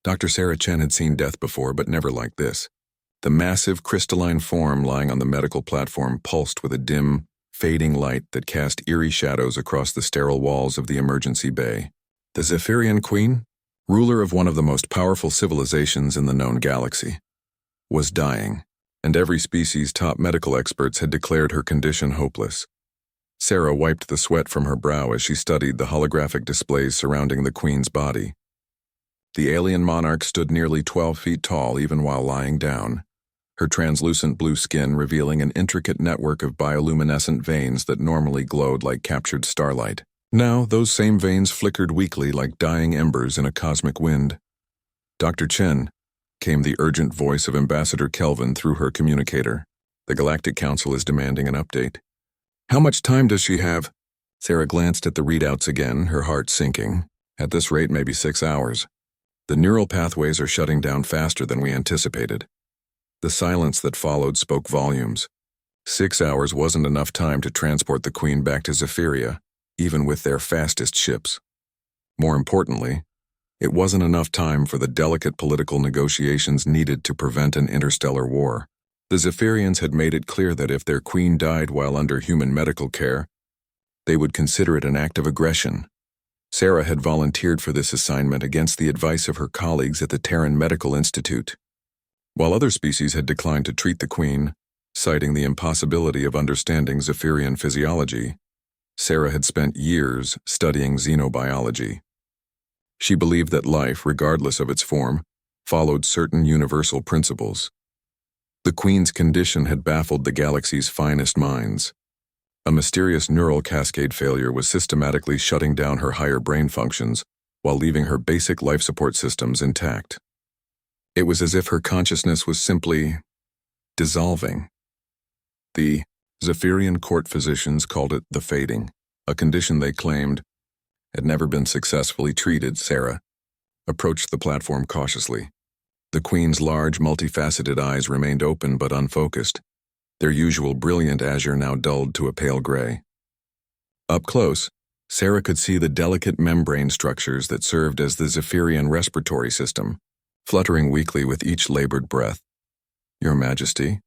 Dr. Sarah Chen had seen death before, but never like this. The massive crystalline form lying on the medical platform pulsed with a dim, fading light that cast eerie shadows across the sterile walls of the emergency bay. The Zephyrian Queen, ruler of one of the most powerful civilizations in the known galaxy, was dying, and every species' top medical experts had declared her condition hopeless. Sarah wiped the sweat from her brow as she studied the holographic displays surrounding the Queen's body. The alien monarch stood nearly 12 feet tall even while lying down, her translucent blue skin revealing an intricate network of bioluminescent veins that normally glowed like captured starlight. Now, those same veins flickered weakly like dying embers in a cosmic wind. "Dr. Chen," came the urgent voice of Ambassador Kelvin through her communicator. "The Galactic Council is demanding an update." "How much time does she have?" Sarah glanced at the readouts again, her heart sinking. "At this rate, maybe 6 hours. The neural pathways are shutting down faster than we anticipated." The silence that followed spoke volumes. 6 hours wasn't enough time to transport the Queen back to Zephyria, even with their fastest ships. More importantly, it wasn't enough time for the delicate political negotiations needed to prevent an interstellar war. The Zephyrians had made it clear that if their Queen died while under human medical care, they would consider it an act of aggression. Sarah had volunteered for this assignment against the advice of her colleagues at the Terran Medical Institute. While other species had declined to treat the Queen, citing the impossibility of understanding Zephyrian physiology, Sarah had spent years studying xenobiology. She believed that life, regardless of its form, followed certain universal principles. The Queen's condition had baffled the galaxy's finest minds. A mysterious neural cascade failure was systematically shutting down her higher brain functions while leaving her basic life support systems intact. It was as if her consciousness was simply dissolving. The Zephyrian court physicians called it the fading, a condition they claimed had never been successfully treated. Sarah approached the platform cautiously. The Queen's large, multifaceted eyes remained open but unfocused, their usual brilliant azure now dulled to a pale gray. Up close, Sarah could see the delicate membrane structures that served as the Zephyrian respiratory system, fluttering weakly with each labored breath. "Your Majesty,"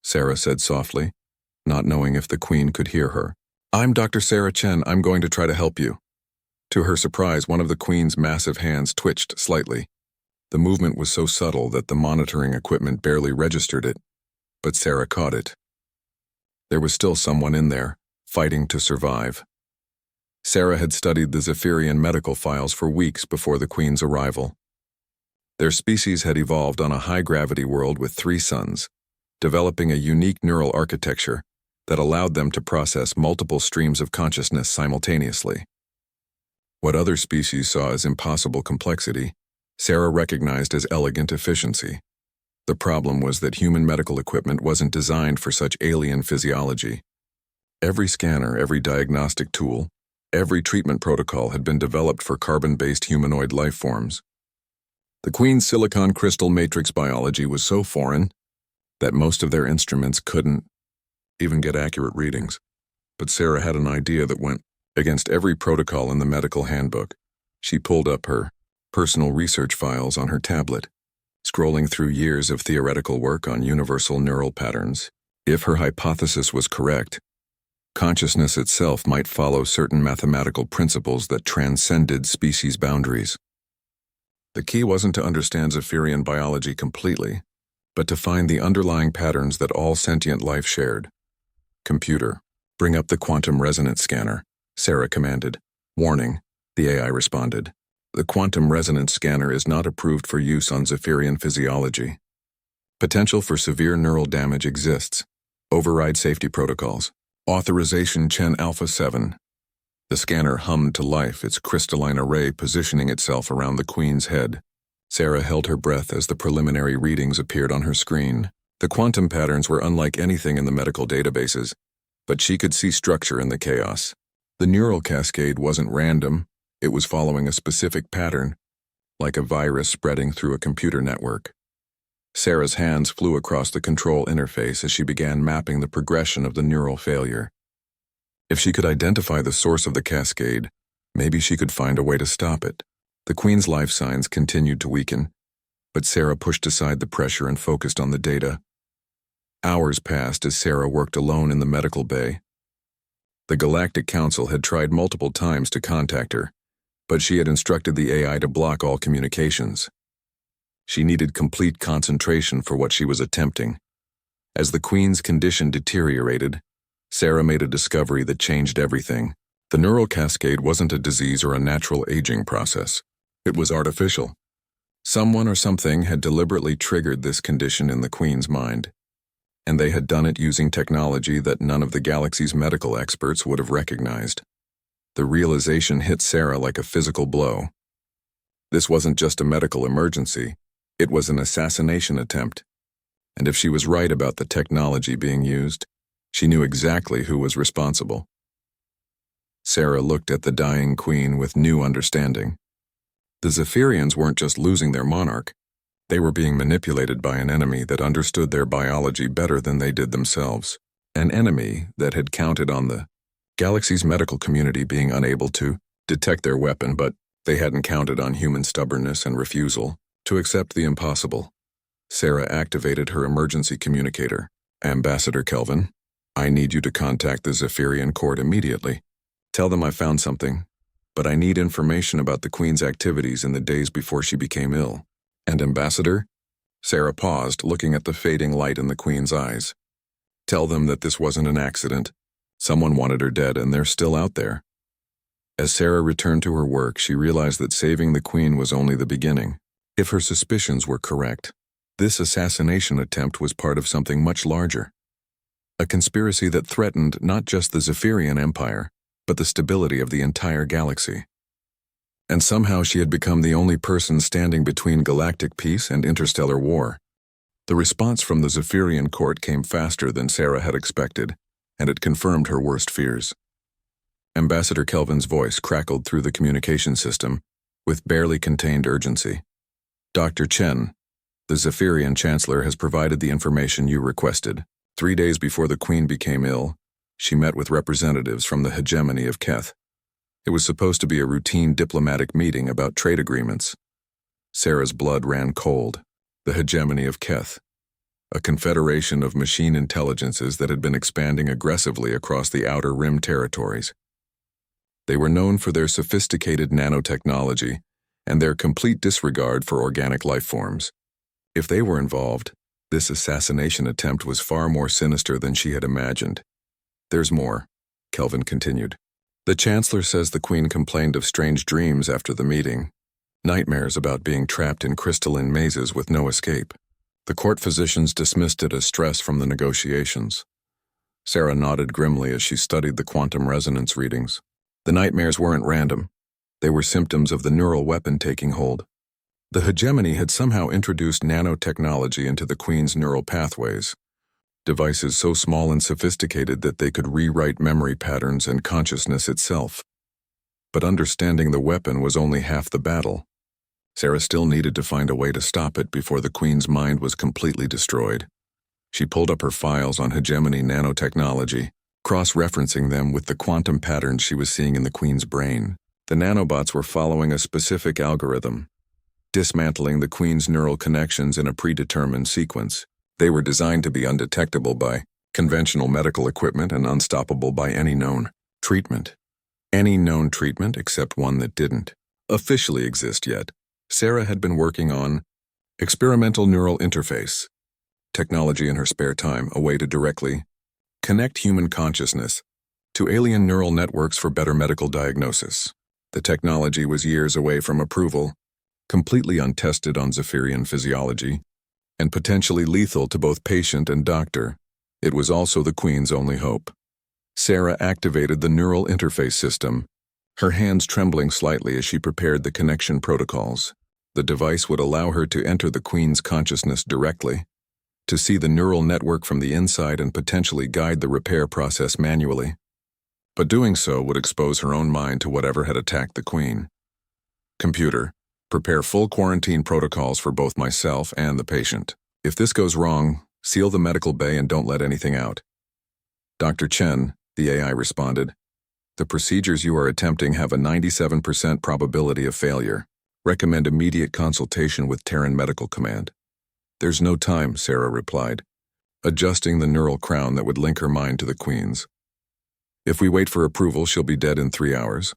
Sarah said softly, not knowing if the Queen could hear her. "I'm Dr. Sarah Chen. I'm going to try to help you." To her surprise, one of the Queen's massive hands twitched slightly. The movement was so subtle that the monitoring equipment barely registered it, but Sarah caught it. There was still someone in there, fighting to survive. Sarah had studied the Zephyrian medical files for weeks before the Queen's arrival. Their species had evolved on a high-gravity world with 3 suns, developing a unique neural architecture that allowed them to process multiple streams of consciousness simultaneously. What other species saw as impossible complexity, Sarah recognized as elegant efficiency. The problem was that human medical equipment wasn't designed for such alien physiology. Every scanner, every diagnostic tool, every treatment protocol had been developed for carbon-based humanoid life forms. The Queen's silicon crystal matrix biology was so foreign that most of their instruments couldn't even get accurate readings. But Sarah had an idea that went against every protocol in the medical handbook. She pulled up her personal research files on her tablet, scrolling through years of theoretical work on universal neural patterns. If her hypothesis was correct, consciousness itself might follow certain mathematical principles that transcended species boundaries. The key wasn't to understand Zephyrian biology completely, but to find the underlying patterns that all sentient life shared. "Computer, bring up the quantum resonance scanner," Sarah commanded. "Warning," the AI responded. "The quantum resonance scanner is not approved for use on Zephyrian physiology. Potential for severe neural damage exists. Override safety protocols. Authorization Chen Alpha 7. The scanner hummed to life, its crystalline array positioning itself around the Queen's head. Sarah held her breath as the preliminary readings appeared on her screen. The quantum patterns were unlike anything in the medical databases, but she could see structure in the chaos. The neural cascade wasn't random, it was following a specific pattern, like a virus spreading through a computer network. Sarah's hands flew across the control interface as she began mapping the progression of the neural failure. If she could identify the source of the cascade, maybe she could find a way to stop it. The Queen's life signs continued to weaken, but Sarah pushed aside the pressure and focused on the data. Hours passed as Sarah worked alone in the medical bay. The Galactic Council had tried multiple times to contact her, but she had instructed the AI to block all communications. She needed complete concentration for what she was attempting. As the Queen's condition deteriorated, Sarah made a discovery that changed everything. The neural cascade wasn't a disease or a natural aging process. It was artificial. Someone or something had deliberately triggered this condition in the Queen's mind, and they had done it using technology that none of the galaxy's medical experts would have recognized. The realization hit Sarah like a physical blow. This wasn't just a medical emergency, it was an assassination attempt. And if she was right about the technology being used, she knew exactly who was responsible. Sarah looked at the dying Queen with new understanding. The Zephyrians weren't just losing their monarch, they were being manipulated by an enemy that understood their biology better than they did themselves. An enemy that had counted on the galaxy's medical community being unable to detect their weapon, but they hadn't counted on human stubbornness and refusal to accept the impossible. Sarah activated her emergency communicator. Ambassador Kelvin, I need you to contact the Zephyrian court immediately. Tell them I found something, but I need information about the Queen's activities in the days before she became ill. And Ambassador? Sarah paused, looking at the fading light in the Queen's eyes. Tell them that this wasn't an accident. Someone wanted her dead, and they're still out there. As Sarah returned to her work, she realized that saving the Queen was only the beginning. If her suspicions were correct, this assassination attempt was part of something much larger. A conspiracy that threatened not just the Zephyrian Empire, but the stability of the entire galaxy. And somehow she had become the only person standing between galactic peace and interstellar war. The response from the Zephyrian court came faster than Sarah had expected, and it confirmed her worst fears. Ambassador Kelvin's voice crackled through the communication system with barely contained urgency. Dr. Chen, the Zephyrian Chancellor has provided the information you requested. 3 days before the Queen became ill, she met with representatives from the hegemony of Keth. It was supposed to be a routine diplomatic meeting about trade agreements. Sarah's blood ran cold. The hegemony of Keth, a confederation of machine intelligences that had been expanding aggressively across the Outer Rim territories. They were known for their sophisticated nanotechnology and their complete disregard for organic life forms. If they were involved, this assassination attempt was far more sinister than she had imagined. There's more, Kelvin continued. The Chancellor says the Queen complained of strange dreams after the meeting, nightmares about being trapped in crystalline mazes with no escape. The court physicians dismissed it as stress from the negotiations. Sarah nodded grimly as she studied the quantum resonance readings. The nightmares weren't random. They were symptoms of the neural weapon taking hold. The hegemony had somehow introduced nanotechnology into the Queen's neural pathways, devices so small and sophisticated that they could rewrite memory patterns and consciousness itself. But understanding the weapon was only half the battle. Sarah still needed to find a way to stop it before the Queen's mind was completely destroyed. She pulled up her files on hegemony nanotechnology, cross-referencing them with the quantum patterns she was seeing in the Queen's brain. The nanobots were following a specific algorithm, dismantling the Queen's neural connections in a predetermined sequence. They were designed to be undetectable by conventional medical equipment and unstoppable by any known treatment. Any known treatment except one that didn't officially exist yet. Sarah had been working on experimental neural interface, technology in her spare time, a way to directly connect human consciousness to alien neural networks for better medical diagnosis. The technology was years away from approval, completely untested on Zephyrian physiology, and potentially lethal to both patient and doctor. It was also the Queen's only hope. Sarah activated the neural interface system, her hands trembling slightly as she prepared the connection protocols. The device would allow her to enter the Queen's consciousness directly, to see the neural network from the inside and potentially guide the repair process manually. But doing so would expose her own mind to whatever had attacked the Queen. Computer, prepare full quarantine protocols for both myself and the patient. If this goes wrong, seal the medical bay and don't let anything out. Dr. Chen, the AI responded, the procedures you are attempting have a 97% probability of failure. Recommend immediate consultation with Terran Medical Command. There's no time, Sarah replied, adjusting the neural crown that would link her mind to the Queen's. If we wait for approval, she'll be dead in 3 hours.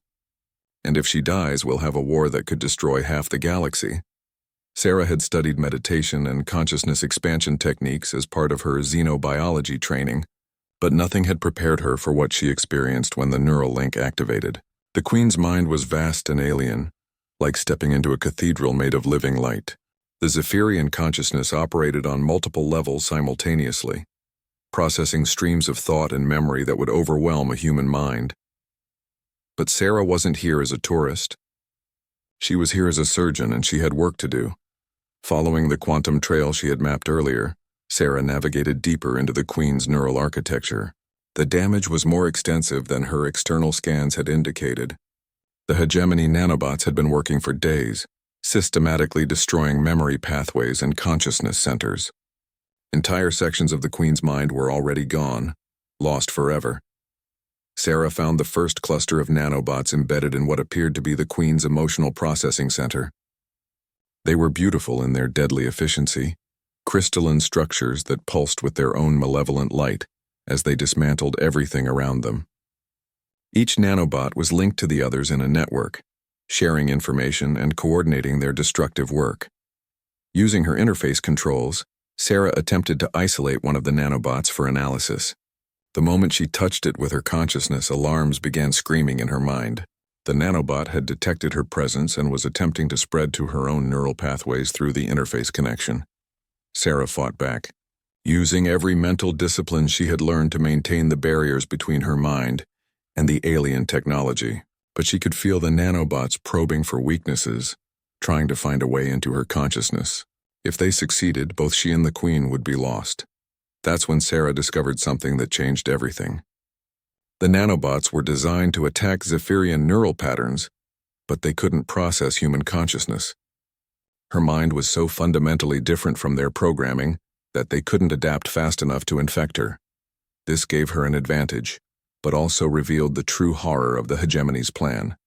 And if she dies, we'll have a war that could destroy half the galaxy. Sarah had studied meditation and consciousness expansion techniques as part of her xenobiology training, but nothing had prepared her for what she experienced when the neural link activated. The Queen's mind was vast and alien, like stepping into a cathedral made of living light. The Zephyrian consciousness operated on multiple levels simultaneously, processing streams of thought and memory that would overwhelm a human mind. But Sarah wasn't here as a tourist. She was here as a surgeon, and she had work to do. Following the quantum trail she had mapped earlier, Sarah navigated deeper into the Queen's neural architecture. The damage was more extensive than her external scans had indicated. The hegemony nanobots had been working for days, systematically destroying memory pathways and consciousness centers. Entire sections of the Queen's mind were already gone, lost forever. Sarah found the first cluster of nanobots embedded in what appeared to be the Queen's emotional processing center. They were beautiful in their deadly efficiency, crystalline structures that pulsed with their own malevolent light as they dismantled everything around them. Each nanobot was linked to the others in a network, sharing information and coordinating their destructive work. Using her interface controls, Sarah attempted to isolate one of the nanobots for analysis. The moment she touched it with her consciousness, alarms began screaming in her mind. The nanobot had detected her presence and was attempting to spread to her own neural pathways through the interface connection. Sarah fought back, using every mental discipline she had learned to maintain the barriers between her mind and the alien technology. But she could feel the nanobots probing for weaknesses, trying to find a way into her consciousness. If they succeeded, both she and the Queen would be lost. That's when Sarah discovered something that changed everything. The nanobots were designed to attack Zephyrian neural patterns, but they couldn't process human consciousness. Her mind was so fundamentally different from their programming that they couldn't adapt fast enough to infect her. This gave her an advantage, but also revealed the true horror of the hegemony's plan.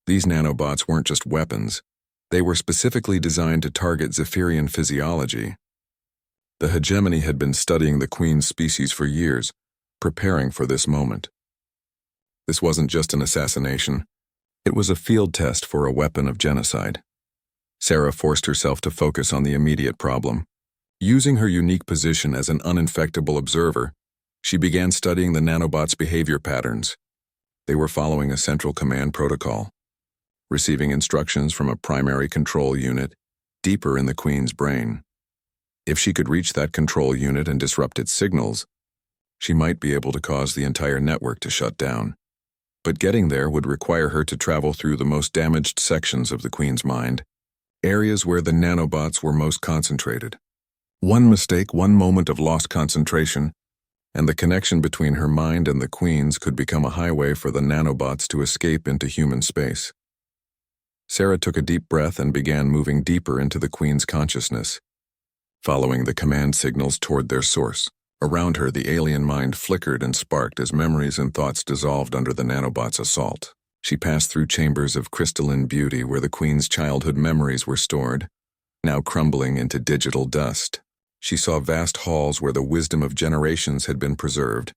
These nanobots weren't just weapons. They were specifically designed to target Zephyrian physiology. The hegemony had been studying the Queen's species for years, preparing for this moment. This wasn't just an assassination. It was a field test for a weapon of genocide. Sarah forced herself to focus on the immediate problem. Using her unique position as an uninfectable observer, she began studying the nanobots' behavior patterns. They were following a central command protocol, receiving instructions from a primary control unit deeper in the Queen's brain. If she could reach that control unit and disrupt its signals, she might be able to cause the entire network to shut down. But getting there would require her to travel through the most damaged sections of the Queen's mind, areas where the nanobots were most concentrated. One mistake, one moment of lost concentration, and the connection between her mind and the Queen's could become a highway for the nanobots to escape into human space. Sarah took a deep breath and began moving deeper into the Queen's consciousness, following the command signals toward their source. Around her, the alien mind flickered and sparked as memories and thoughts dissolved under the nanobot's assault. She passed through chambers of crystalline beauty where the Queen's childhood memories were stored, now crumbling into digital dust. She saw vast halls where the wisdom of generations had been preserved,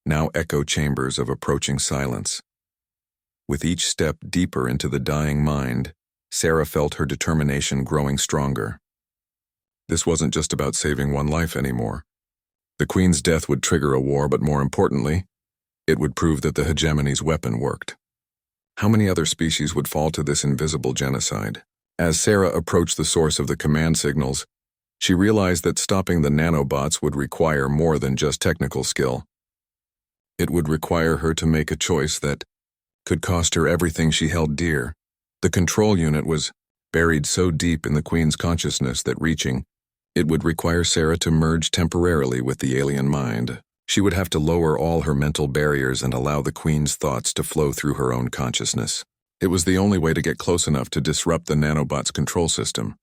now echo chambers of approaching silence. With each step deeper into the dying mind, Sarah felt her determination growing stronger. This wasn't just about saving one life anymore. The Queen's death would trigger a war, but more importantly, it would prove that the hegemony's weapon worked. How many other species would fall to this invisible genocide? As Sarah approached the source of the command signals, she realized that stopping the nanobots would require more than just technical skill. It would require her to make a choice that could cost her everything she held dear. The control unit was buried so deep in the Queen's consciousness that reaching it would require Sarah to merge temporarily with the alien mind. She would have to lower all her mental barriers and allow the Queen's thoughts to flow through her own consciousness. It was the only way to get close enough to disrupt the nanobot's control system.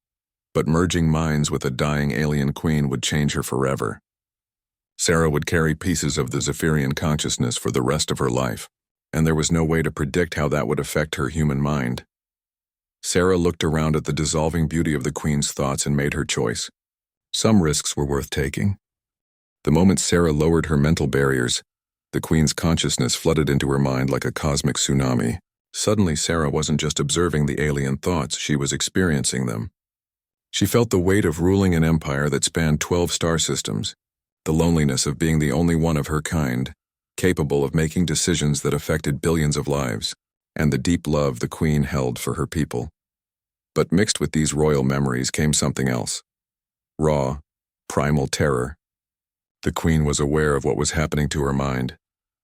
But merging minds with a dying alien Queen would change her forever. Sarah would carry pieces of the Zephyrian consciousness for the rest of her life, and there was no way to predict how that would affect her human mind. Sarah looked around at the dissolving beauty of the Queen's thoughts and made her choice. Some risks were worth taking. The moment Sarah lowered her mental barriers, the Queen's consciousness flooded into her mind like a cosmic tsunami. Suddenly, Sarah wasn't just observing the alien thoughts, she was experiencing them. She felt the weight of ruling an empire that spanned 12 star systems, the loneliness of being the only one of her kind, capable of making decisions that affected billions of lives, and the deep love the Queen held for her people. But mixed with these royal memories came something else. Raw, primal terror. The Queen was aware of what was happening to her mind,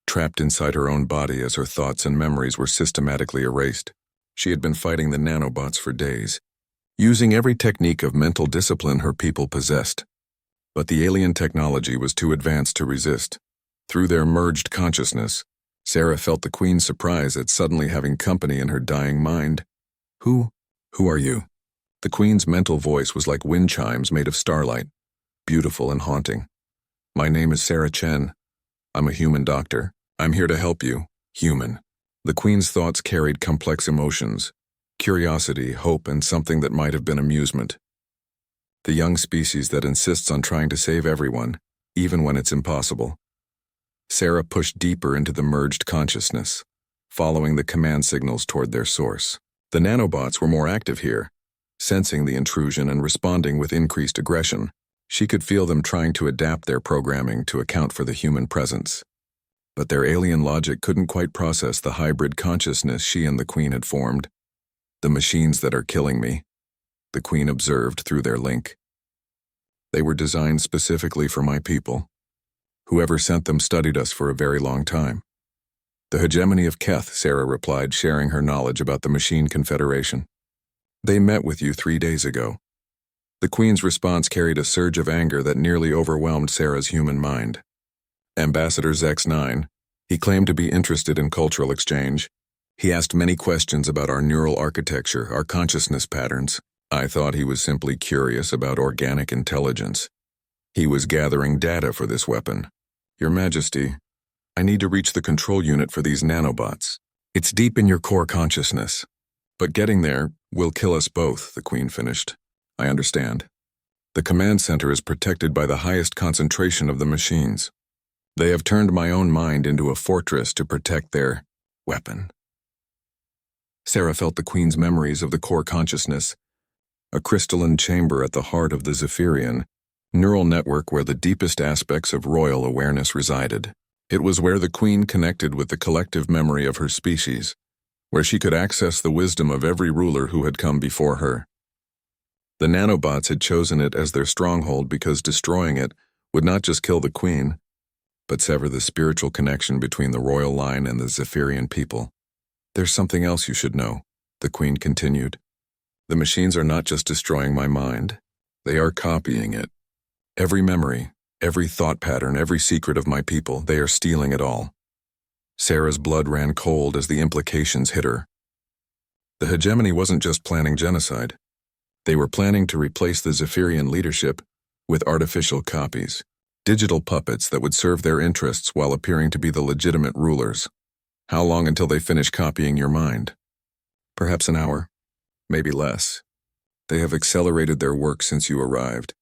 trapped inside her own body as her thoughts and memories were systematically erased. She had been fighting the nanobots for days, using every technique of mental discipline her people possessed. But the alien technology was too advanced to resist. Through their merged consciousness, Sarah felt the Queen's surprise at suddenly having company in her dying mind. Who are you? The Queen's mental voice was like wind chimes made of starlight, beautiful and haunting. My name is Sarah Chen. I'm a human doctor. I'm here to help you, human. The Queen's thoughts carried complex emotions, curiosity, hope, and something that might have been amusement. The young species that insists on trying to save everyone, even when it's impossible. Sarah pushed deeper into the merged consciousness, following the command signals toward their source. The nanobots were more active here, sensing the intrusion and responding with increased aggression. She could feel them trying to adapt their programming to account for the human presence. But their alien logic couldn't quite process the hybrid consciousness she and the Queen had formed. The machines that are killing me, the Queen observed through their link. They were designed specifically for my people. Whoever sent them studied us for a very long time. The hegemony of Keth, Sarah replied, sharing her knowledge about the Machine Confederation. They met with you 3 days ago. The Queen's response carried a surge of anger that nearly overwhelmed Sarah's human mind. Ambassador X9, he claimed to be interested in cultural exchange. He asked many questions about our neural architecture, our consciousness patterns. I thought he was simply curious about organic intelligence. He was gathering data for this weapon. Your Majesty, I need to reach the control unit for these nanobots. It's deep in your core consciousness. But getting there will kill us both, the Queen finished. I understand. The command center is protected by the highest concentration of the machines. They have turned my own mind into a fortress to protect their weapon. Sarah felt the Queen's memories of the core consciousness, a crystalline chamber at the heart of the Zephyrian neural network where the deepest aspects of royal awareness resided. It was where the Queen connected with the collective memory of her species, where she could access the wisdom of every ruler who had come before her. The nanobots had chosen it as their stronghold because destroying it would not just kill the Queen, but sever the spiritual connection between the royal line and the Zephyrian people. There's something else you should know, the Queen continued. The machines are not just destroying my mind, they are copying it. Every memory, every thought pattern, every secret of my people, they are stealing it all. Sarah's blood ran cold as the implications hit her. The hegemony wasn't just planning genocide. They were planning to replace the Zephyrian leadership with artificial copies, digital puppets that would serve their interests while appearing to be the legitimate rulers. How long until they finish copying your mind? Perhaps an hour, maybe less. They have accelerated their work since you arrived.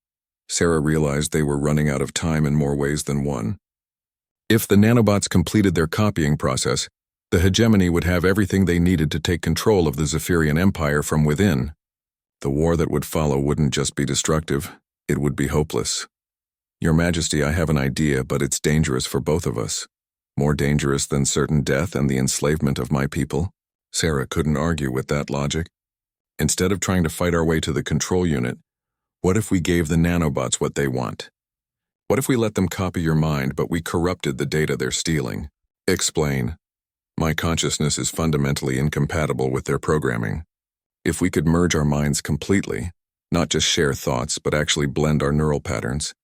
Sarah realized they were running out of time in more ways than one. If the nanobots completed their copying process, the hegemony would have everything they needed to take control of the Zephyrian Empire from within. The war that would follow wouldn't just be destructive, it would be hopeless. Your Majesty, I have an idea, but it's dangerous for both of us. More dangerous than certain death and the enslavement of my people. Sarah couldn't argue with that logic. Instead of trying to fight our way to the control unit, what if we gave the nanobots what they want? What if we let them copy your mind, but we corrupted the data they're stealing? Explain. My consciousness is fundamentally incompatible with their programming. If we could merge our minds completely, not just share thoughts, but actually blend our neural patterns,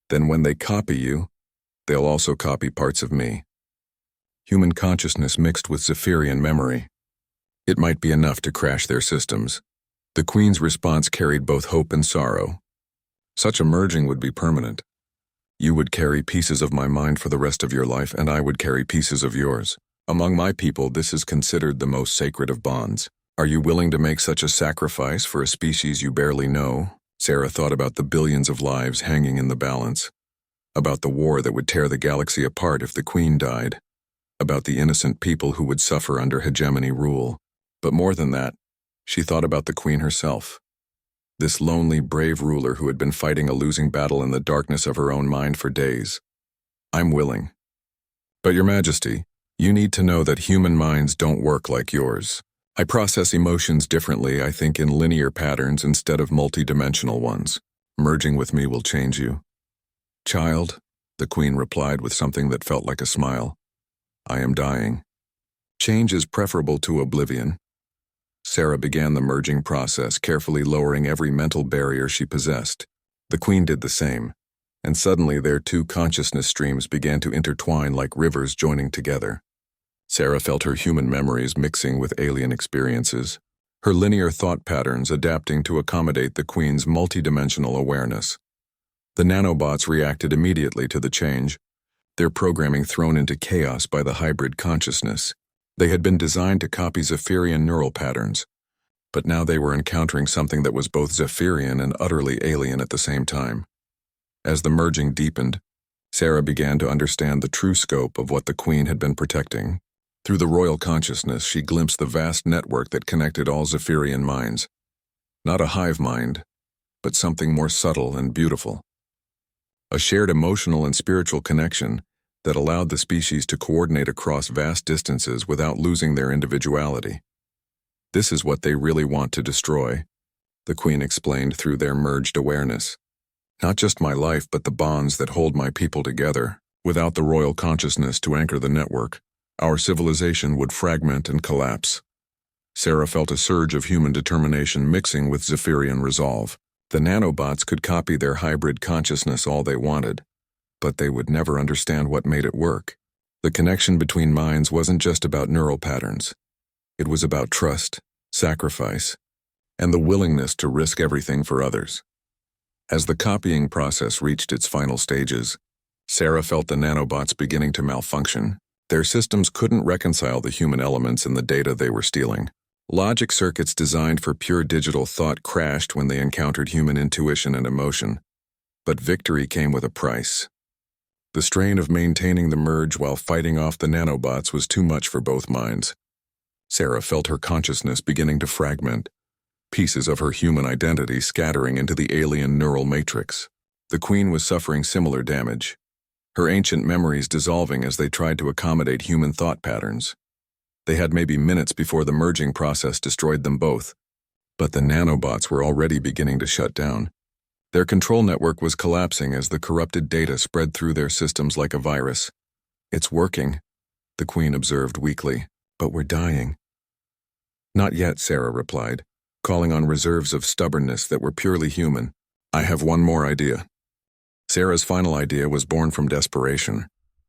then when they copy you, they'll also copy parts of me. Human consciousness mixed with Zephyrian memory. It might be enough to crash their systems. The Queen's response carried both hope and sorrow. Such a merging would be permanent. You would carry pieces of my mind for the rest of your life, and I would carry pieces of yours. Among my people, this is considered the most sacred of bonds. Are you willing to make such a sacrifice for a species you barely know? Sarah thought about the billions of lives hanging in the balance, about the war that would tear the galaxy apart if the Queen died, about the innocent people who would suffer under hegemony rule. But more than that, she thought about the Queen herself. This lonely, brave ruler who had been fighting a losing battle in the darkness of her own mind for days. I'm willing. But Your Majesty, you need to know that human minds don't work like yours. I process emotions differently, I think in linear patterns instead of multi-dimensional ones. Merging with me will change you. Child, the Queen replied with something that felt like a smile. I am dying. Change is preferable to oblivion. Sarah began the merging process, carefully lowering every mental barrier she possessed. The Queen did the same, and suddenly their two consciousness streams began to intertwine like rivers joining together. Sarah felt her human memories mixing with alien experiences, her linear thought patterns adapting to accommodate the Queen's multidimensional awareness. The nanobots reacted immediately to the change, their programming thrown into chaos by the hybrid consciousness. They had been designed to copy Zephyrian neural patterns, but now they were encountering something that was both Zephyrian and utterly alien at the same time. As the merging deepened, Sarah began to understand the true scope of what the Queen had been protecting. Through the royal consciousness, she glimpsed the vast network that connected all Zephyrian minds. Not a hive mind, but something more subtle and beautiful. A shared emotional and spiritual connection that allowed the species to coordinate across vast distances without losing their individuality. This is what they really want to destroy, the Queen explained through their merged awareness. Not just my life, but the bonds that hold my people together. Without the royal consciousness to anchor the network, our civilization would fragment and collapse. Sarah felt a surge of human determination mixing with Zephyrian resolve. The nanobots could copy their hybrid consciousness all they wanted, but they would never understand what made it work. The connection between minds wasn't just about neural patterns. It was about trust, sacrifice, and the willingness to risk everything for others. As the copying process reached its final stages, Sarah felt the nanobots beginning to malfunction. Their systems couldn't reconcile the human elements in the data they were stealing. Logic circuits designed for pure digital thought crashed when they encountered human intuition and emotion. But victory came with a price. The strain of maintaining the merge while fighting off the nanobots was too much for both minds. Sarah felt her consciousness beginning to fragment, pieces of her human identity scattering into the alien neural matrix. The Queen was suffering similar damage, her ancient memories dissolving as they tried to accommodate human thought patterns. They had maybe minutes before the merging process destroyed them both, but the nanobots were already beginning to shut down. Their control network was collapsing as the corrupted data spread through their systems like a virus. It's working, the Queen observed weakly, but we're dying. Not yet, Sarah replied, calling on reserves of stubbornness that were purely human. I have one more idea. Sarah's final idea was born from desperation,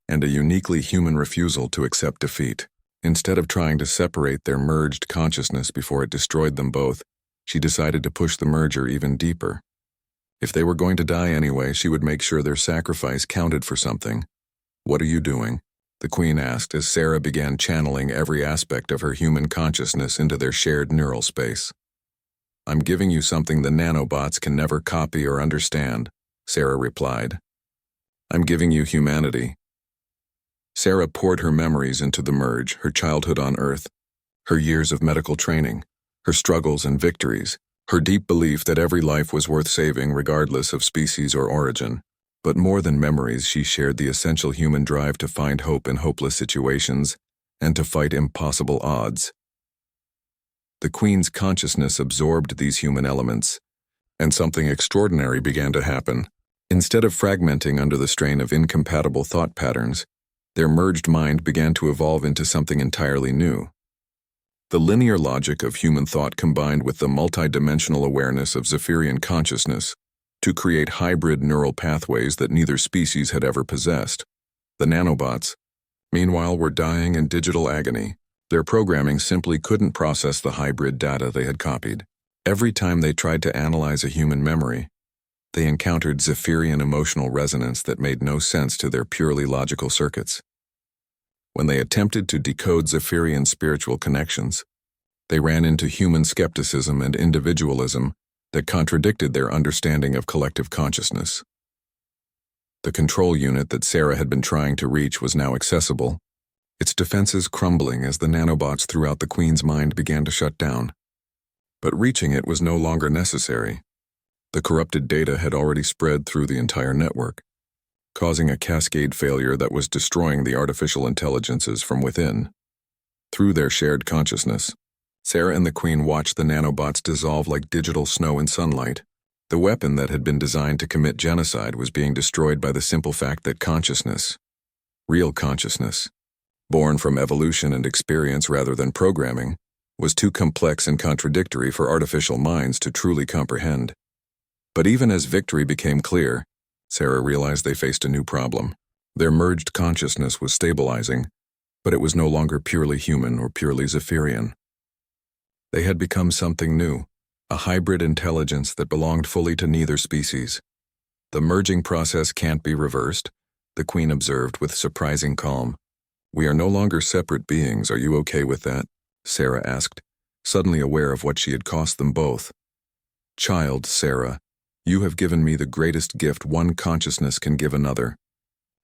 and a uniquely human refusal to accept defeat. Instead of trying to separate their merged consciousness before it destroyed them both, she decided to push the merger even deeper. If they were going to die anyway, she would make sure their sacrifice counted for something. What are you doing? The Queen asked as Sarah began channeling every aspect of her human consciousness into their shared neural space. I'm giving you something the nanobots can never copy or understand, Sarah replied. I'm giving you humanity. Sarah poured her memories into the merge, her childhood on Earth, her years of medical training, her struggles and victories, her deep belief that every life was worth saving regardless of species or origin. But more than memories, she shared the essential human drive to find hope in hopeless situations and to fight impossible odds. The Queen's consciousness absorbed these human elements, and something extraordinary began to happen. Instead of fragmenting under the strain of incompatible thought patterns, their merged mind began to evolve into something entirely new. The linear logic of human thought combined with the multidimensional awareness of Zephyrian consciousness to create hybrid neural pathways that neither species had ever possessed. The nanobots, meanwhile, were dying in digital agony. Their programming simply couldn't process the hybrid data they had copied. Every time they tried to analyze a human memory, they encountered Zephyrian emotional resonance that made no sense to their purely logical circuits. When they attempted to decode Zephyrian spiritual connections, They ran into human skepticism and individualism that contradicted their understanding of collective consciousness. The control unit that Sarah had been trying to reach was now accessible, its defenses crumbling as the nanobots throughout the Queen's mind began to shut down. But reaching it was no longer necessary. The corrupted data had already spread through the entire network, causing a cascade failure that was destroying the artificial intelligences from within. Through their shared consciousness, Sarah and the Queen watched the nanobots dissolve like digital snow in sunlight. The weapon that had been designed to commit genocide was being destroyed by the simple fact that consciousness, real consciousness, born from evolution and experience rather than programming, was too complex and contradictory for artificial minds to truly comprehend. But even as victory became clear, Sarah realized they faced a new problem. Their merged consciousness was stabilizing, but it was no longer purely human or purely Zephyrian. They had become something new, a hybrid intelligence that belonged fully to neither species. The merging process can't be reversed, the Queen observed with surprising calm. We are no longer separate beings, are you okay with that? Sarah asked, suddenly aware of what she had cost them both. Child, Sarah, you have given me the greatest gift one consciousness can give another.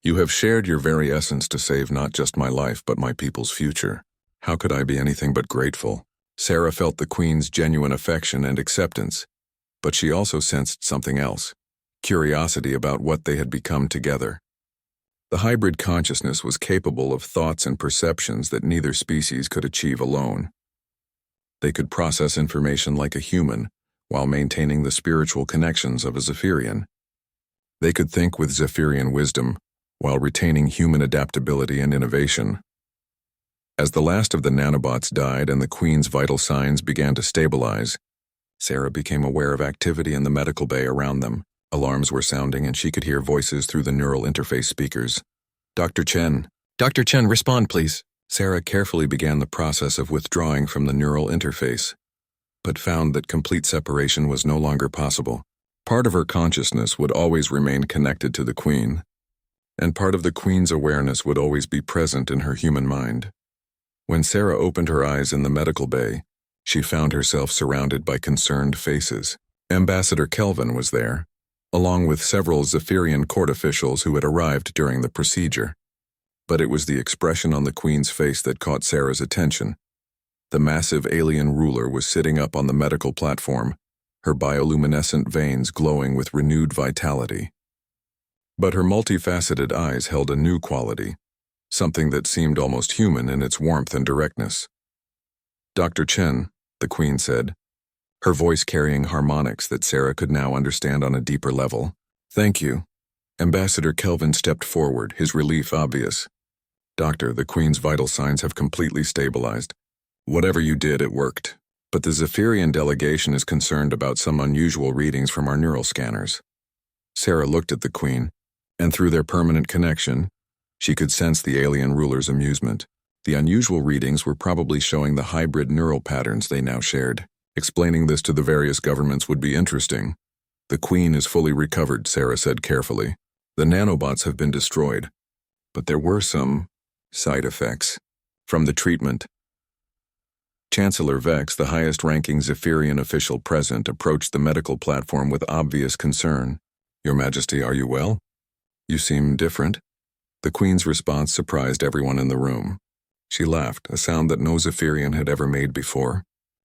You have shared your very essence to save not just my life but my people's future. How could I be anything but grateful? Sarah felt the Queen's genuine affection and acceptance, but she also sensed something else, curiosity about what they had become together. The hybrid consciousness was capable of thoughts and perceptions that neither species could achieve alone. They could process information like a human, while maintaining the spiritual connections of a Zephyrian. They could think with Zephyrian wisdom, while retaining human adaptability and innovation. As the last of the nanobots died and the Queen's vital signs began to stabilize, Sarah became aware of activity in the medical bay around them. Alarms were sounding and she could hear voices through the neural interface speakers. Dr. Chen, respond please. Sarah carefully began the process of withdrawing from the neural interface, but found that complete separation was no longer possible. Part of her consciousness would always remain connected to the Queen, and part of the Queen's awareness would always be present in her human mind. When Sarah opened her eyes in the medical bay, she found herself surrounded by concerned faces. Ambassador Kelvin was there, along with several Zephyrian court officials who had arrived during the procedure. But it was the expression on the Queen's face that caught Sarah's attention. The massive alien ruler was sitting up on the medical platform, her bioluminescent veins glowing with renewed vitality. But her multifaceted eyes held a new quality, something that seemed almost human in its warmth and directness. Dr. Chen, the Queen said, her voice carrying harmonics that Sarah could now understand on a deeper level. Thank you. Ambassador Kelvin stepped forward, his relief obvious. Doctor, the Queen's vital signs have completely stabilized. Whatever you did, it worked. But the Zephyrian delegation is concerned about some unusual readings from our neural scanners. Sarah looked at the Queen, and through their permanent connection, she could sense the alien ruler's amusement. The unusual readings were probably showing the hybrid neural patterns they now shared. Explaining this to the various governments would be interesting. The Queen is fully recovered, Sarah said carefully. The nanobots have been destroyed, but there were some side effects from the treatment. Chancellor Vex, the highest-ranking Zephyrian official present, approached the medical platform with obvious concern. Your Majesty, are you well? You seem different. The Queen's response surprised everyone in the room. She laughed, a sound that no Zephyrian had ever made before,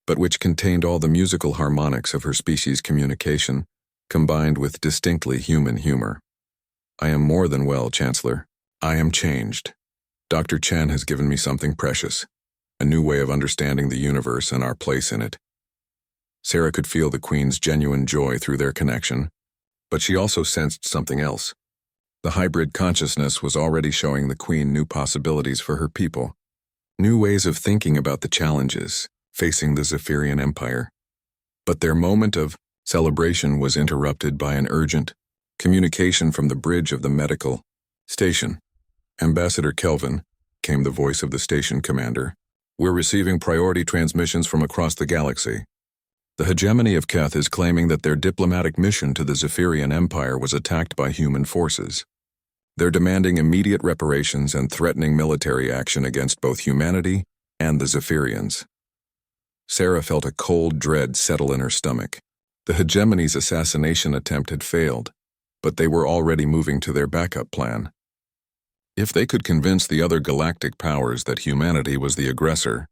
but which contained all the musical harmonics of her species' communication, combined with distinctly human humor. I am more than well, Chancellor. I am changed. Dr. Chen has given me something precious, a new way of understanding the universe and our place in it. Sarah could feel the Queen's genuine joy through their connection, but she also sensed something else. The hybrid consciousness was already showing the Queen new possibilities for her people, new ways of thinking about the challenges facing the Zephyrian Empire. But their moment of celebration was interrupted by an urgent communication from the bridge of the medical station. Ambassador Kelvin, came the voice of the station commander. We're receiving priority transmissions from across the galaxy. The hegemony of Keth is claiming that their diplomatic mission to the Zephyrian Empire was attacked by human forces. They're demanding immediate reparations and threatening military action against both humanity and the Zephyrians. Sarah felt a cold dread settle in her stomach. The hegemony's assassination attempt had failed, but they were already moving to their backup plan. If they could convince the other galactic powers that humanity was the aggressor,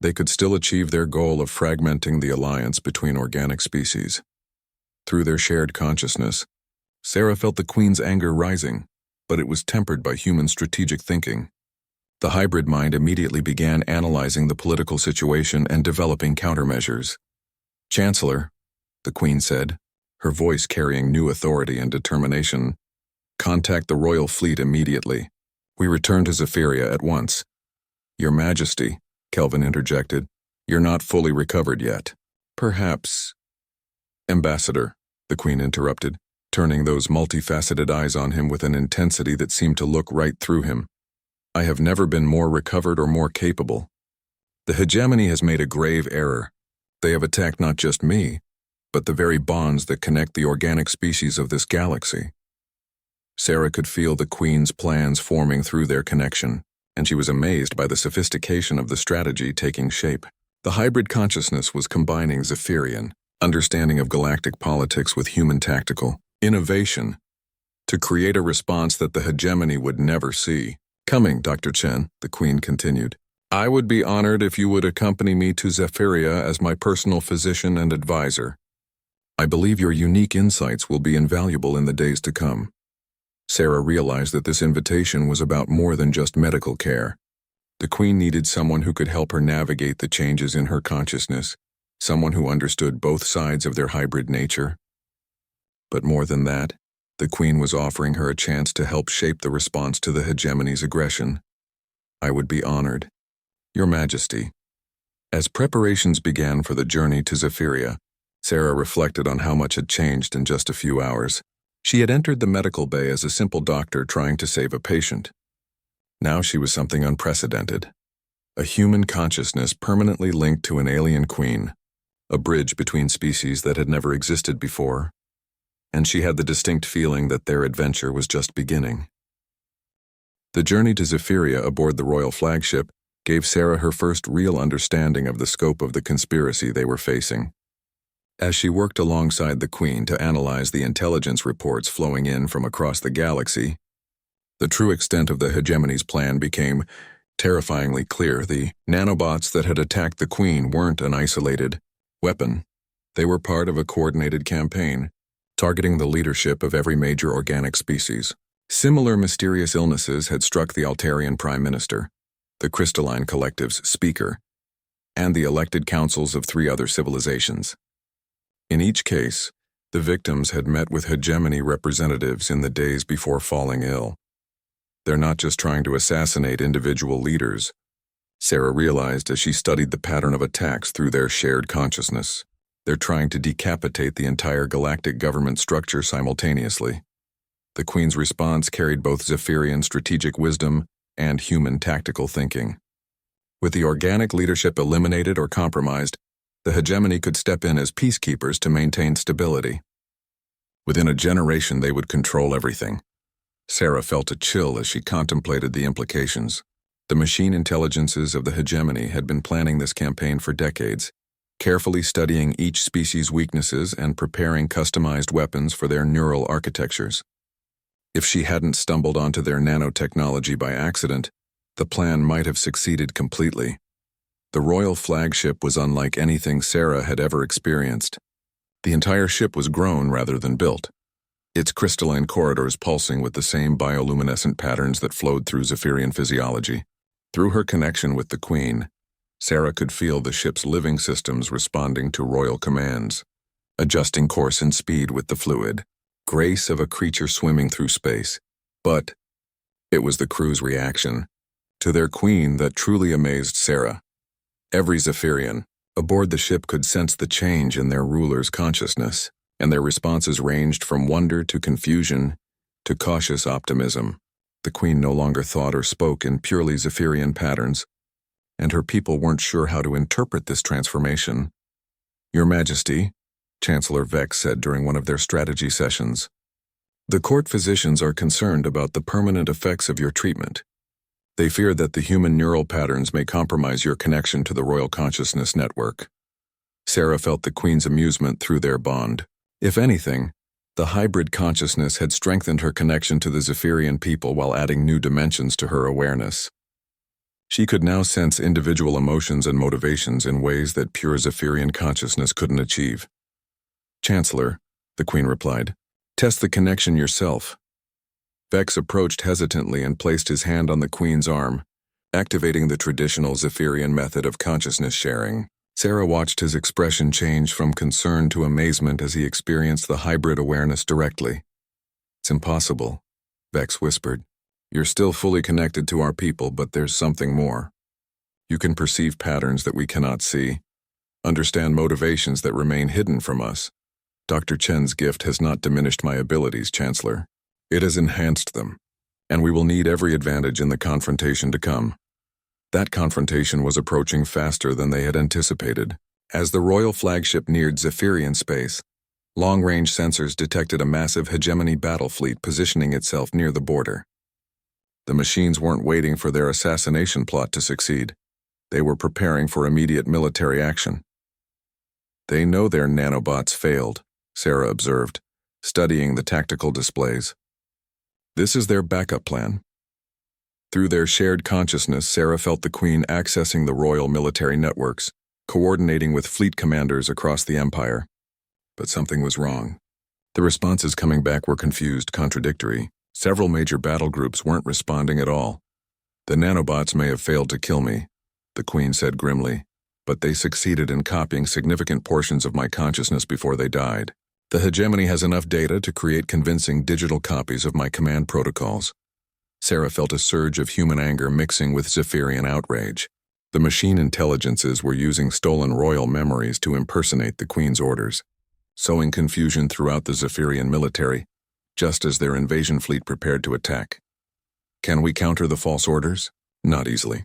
they could still achieve their goal of fragmenting the alliance between organic species. Through their shared consciousness, Sarah felt the Queen's anger rising, but it was tempered by human strategic thinking. The hybrid mind immediately began analyzing the political situation and developing countermeasures. "Chancellor," the Queen said, her voice carrying new authority and determination, "contact the royal fleet immediately. We return to Zephyria at once." "Your Majesty," Kelvin interjected, "you're not fully recovered yet." "Perhaps—" "Ambassador," the Queen interrupted, turning those multifaceted eyes on him with an intensity that seemed to look right through him. "I have never been more recovered or more capable. The hegemony has made a grave error. They have attacked not just me, but the very bonds that connect the organic species of this galaxy." Sarah could feel the Queen's plans forming through their connection, and she was amazed by the sophistication of the strategy taking shape. The hybrid consciousness was combining Zephyrian understanding of galactic politics with human tactical innovation to create a response that the hegemony would never see coming. "Dr. Chen," the Queen continued, "I would be honored if you would accompany me to Zephyria as my personal physician and advisor. I believe your unique insights will be invaluable in the days to come." Sarah realized that this invitation was about more than just medical care. The Queen needed someone who could help her navigate the changes in her consciousness, someone who understood both sides of their hybrid nature. But more than that, the Queen was offering her a chance to help shape the response to the hegemony's aggression. "I would be honored, Your Majesty." As preparations began for the journey to Zephyria, Sarah reflected on how much had changed in just a few hours. She had entered the medical bay as a simple doctor trying to save a patient. Now she was something unprecedented. A human consciousness permanently linked to an alien queen, a bridge between species that had never existed before, and she had the distinct feeling that their adventure was just beginning. The journey to Zephyria aboard the royal flagship gave Sarah her first real understanding of the scope of the conspiracy they were facing. As she worked alongside the Queen to analyze the intelligence reports flowing in from across the galaxy, the true extent of the hegemony's plan became terrifyingly clear. The nanobots that had attacked the Queen weren't an isolated weapon. They were part of a coordinated campaign, targeting the leadership of every major organic species. Similar mysterious illnesses had struck the Altarian Prime Minister, the Crystalline Collective's speaker, and the elected councils of 3 other civilizations. In each case, the victims had met with hegemony representatives in the days before falling ill. They're not just trying to assassinate individual leaders, Sarah realized as she studied the pattern of attacks through their shared consciousness. They're trying to decapitate the entire galactic government structure simultaneously. The Queen's response carried both Zephyrian strategic wisdom and human tactical thinking. With the organic leadership eliminated or compromised, the hegemony could step in as peacekeepers to maintain stability. Within a generation, they would control everything. Sarah felt a chill as she contemplated the implications. The machine intelligences of the hegemony had been planning this campaign for decades, carefully studying each species' weaknesses and preparing customized weapons for their neural architectures. If she hadn't stumbled onto their nanotechnology by accident, the plan might have succeeded completely. The royal flagship was unlike anything Sarah had ever experienced. The entire ship was grown rather than built, its crystalline corridors pulsing with the same bioluminescent patterns that flowed through Zephyrian physiology. Through her connection with the Queen, Sarah could feel the ship's living systems responding to royal commands, adjusting course and speed with the fluid grace of a creature swimming through space. But it was the crew's reaction to their Queen that truly amazed Sarah. Every Zephyrian aboard the ship could sense the change in their ruler's consciousness, and their responses ranged from wonder to confusion to cautious optimism. The Queen no longer thought or spoke in purely Zephyrian patterns, and her people weren't sure how to interpret this transformation. "Your Majesty," Chancellor Vex said during one of their strategy sessions, "the court physicians are concerned about the permanent effects of your treatment. They fear that the human neural patterns may compromise your connection to the royal consciousness network." Sarah felt the Queen's amusement through their bond. If anything, the hybrid consciousness had strengthened her connection to the Zephyrian people while adding new dimensions to her awareness. She could now sense individual emotions and motivations in ways that pure Zephyrian consciousness couldn't achieve. "Chancellor," the Queen replied, "test the connection yourself." Vex approached hesitantly and placed his hand on the Queen's arm, activating the traditional Zephyrian method of consciousness sharing. Sarah watched his expression change from concern to amazement as he experienced the hybrid awareness directly. "It's impossible," Vex whispered. "You're still fully connected to our people, but there's something more. You can perceive patterns that we cannot see, understand motivations that remain hidden from us. Dr. Chen's gift has not diminished my abilities, Chancellor. It has enhanced them, and we will need every advantage in the confrontation to come." That confrontation was approaching faster than they had anticipated. As the royal flagship neared Zephyrian space, long-range sensors detected a massive hegemony battle fleet positioning itself near the border. The machines weren't waiting for their assassination plot to succeed. They were preparing for immediate military action. "They know their nanobots failed," Sarah observed, studying the tactical displays. "This is their backup plan." Through their shared consciousness, Sarah felt the Queen accessing the royal military networks, coordinating with fleet commanders across the Empire. But something was wrong. The responses coming back were confused, contradictory. Several major battle groups weren't responding at all. "The nanobots may have failed to kill me," the Queen said grimly, "but they succeeded in copying significant portions of my consciousness before they died. The hegemony has enough data to create convincing digital copies of my command protocols." Sarah felt a surge of human anger mixing with Zephyrian outrage. The machine intelligences were using stolen royal memories to impersonate the Queen's orders, sowing confusion throughout the Zephyrian military, just as their invasion fleet prepared to attack. "Can we counter the false orders?" "Not easily.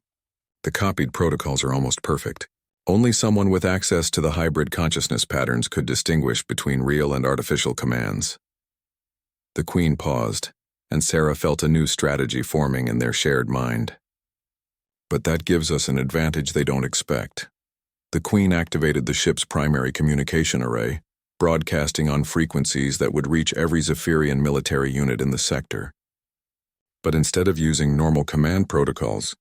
The copied protocols are almost perfect. Only someone with access to the hybrid consciousness patterns could distinguish between real and artificial commands." The Queen paused, and Sarah felt a new strategy forming in their shared mind. "But that gives us an advantage they don't expect." The Queen activated the ship's primary communication array, broadcasting on frequencies that would reach every Zephyrian military unit in the sector. But instead of using normal command protocols,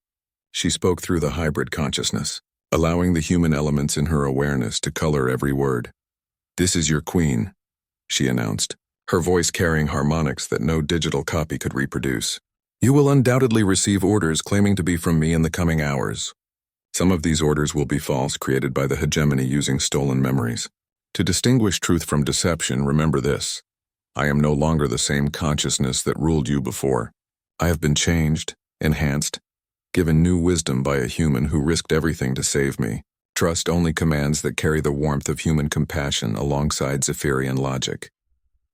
she spoke through the hybrid consciousness, allowing the human elements in her awareness to color every word. "This is your Queen," she announced, her voice carrying harmonics that no digital copy could reproduce. "You will undoubtedly receive orders claiming to be from me in the coming hours. Some of these orders will be false, created by the hegemony using stolen memories. To distinguish truth from deception, remember this: I am no longer the same consciousness that ruled you before. I have been changed, enhanced, given new wisdom by a human who risked everything to save me. Trust only commands that carry the warmth of human compassion alongside Zephyrian logic."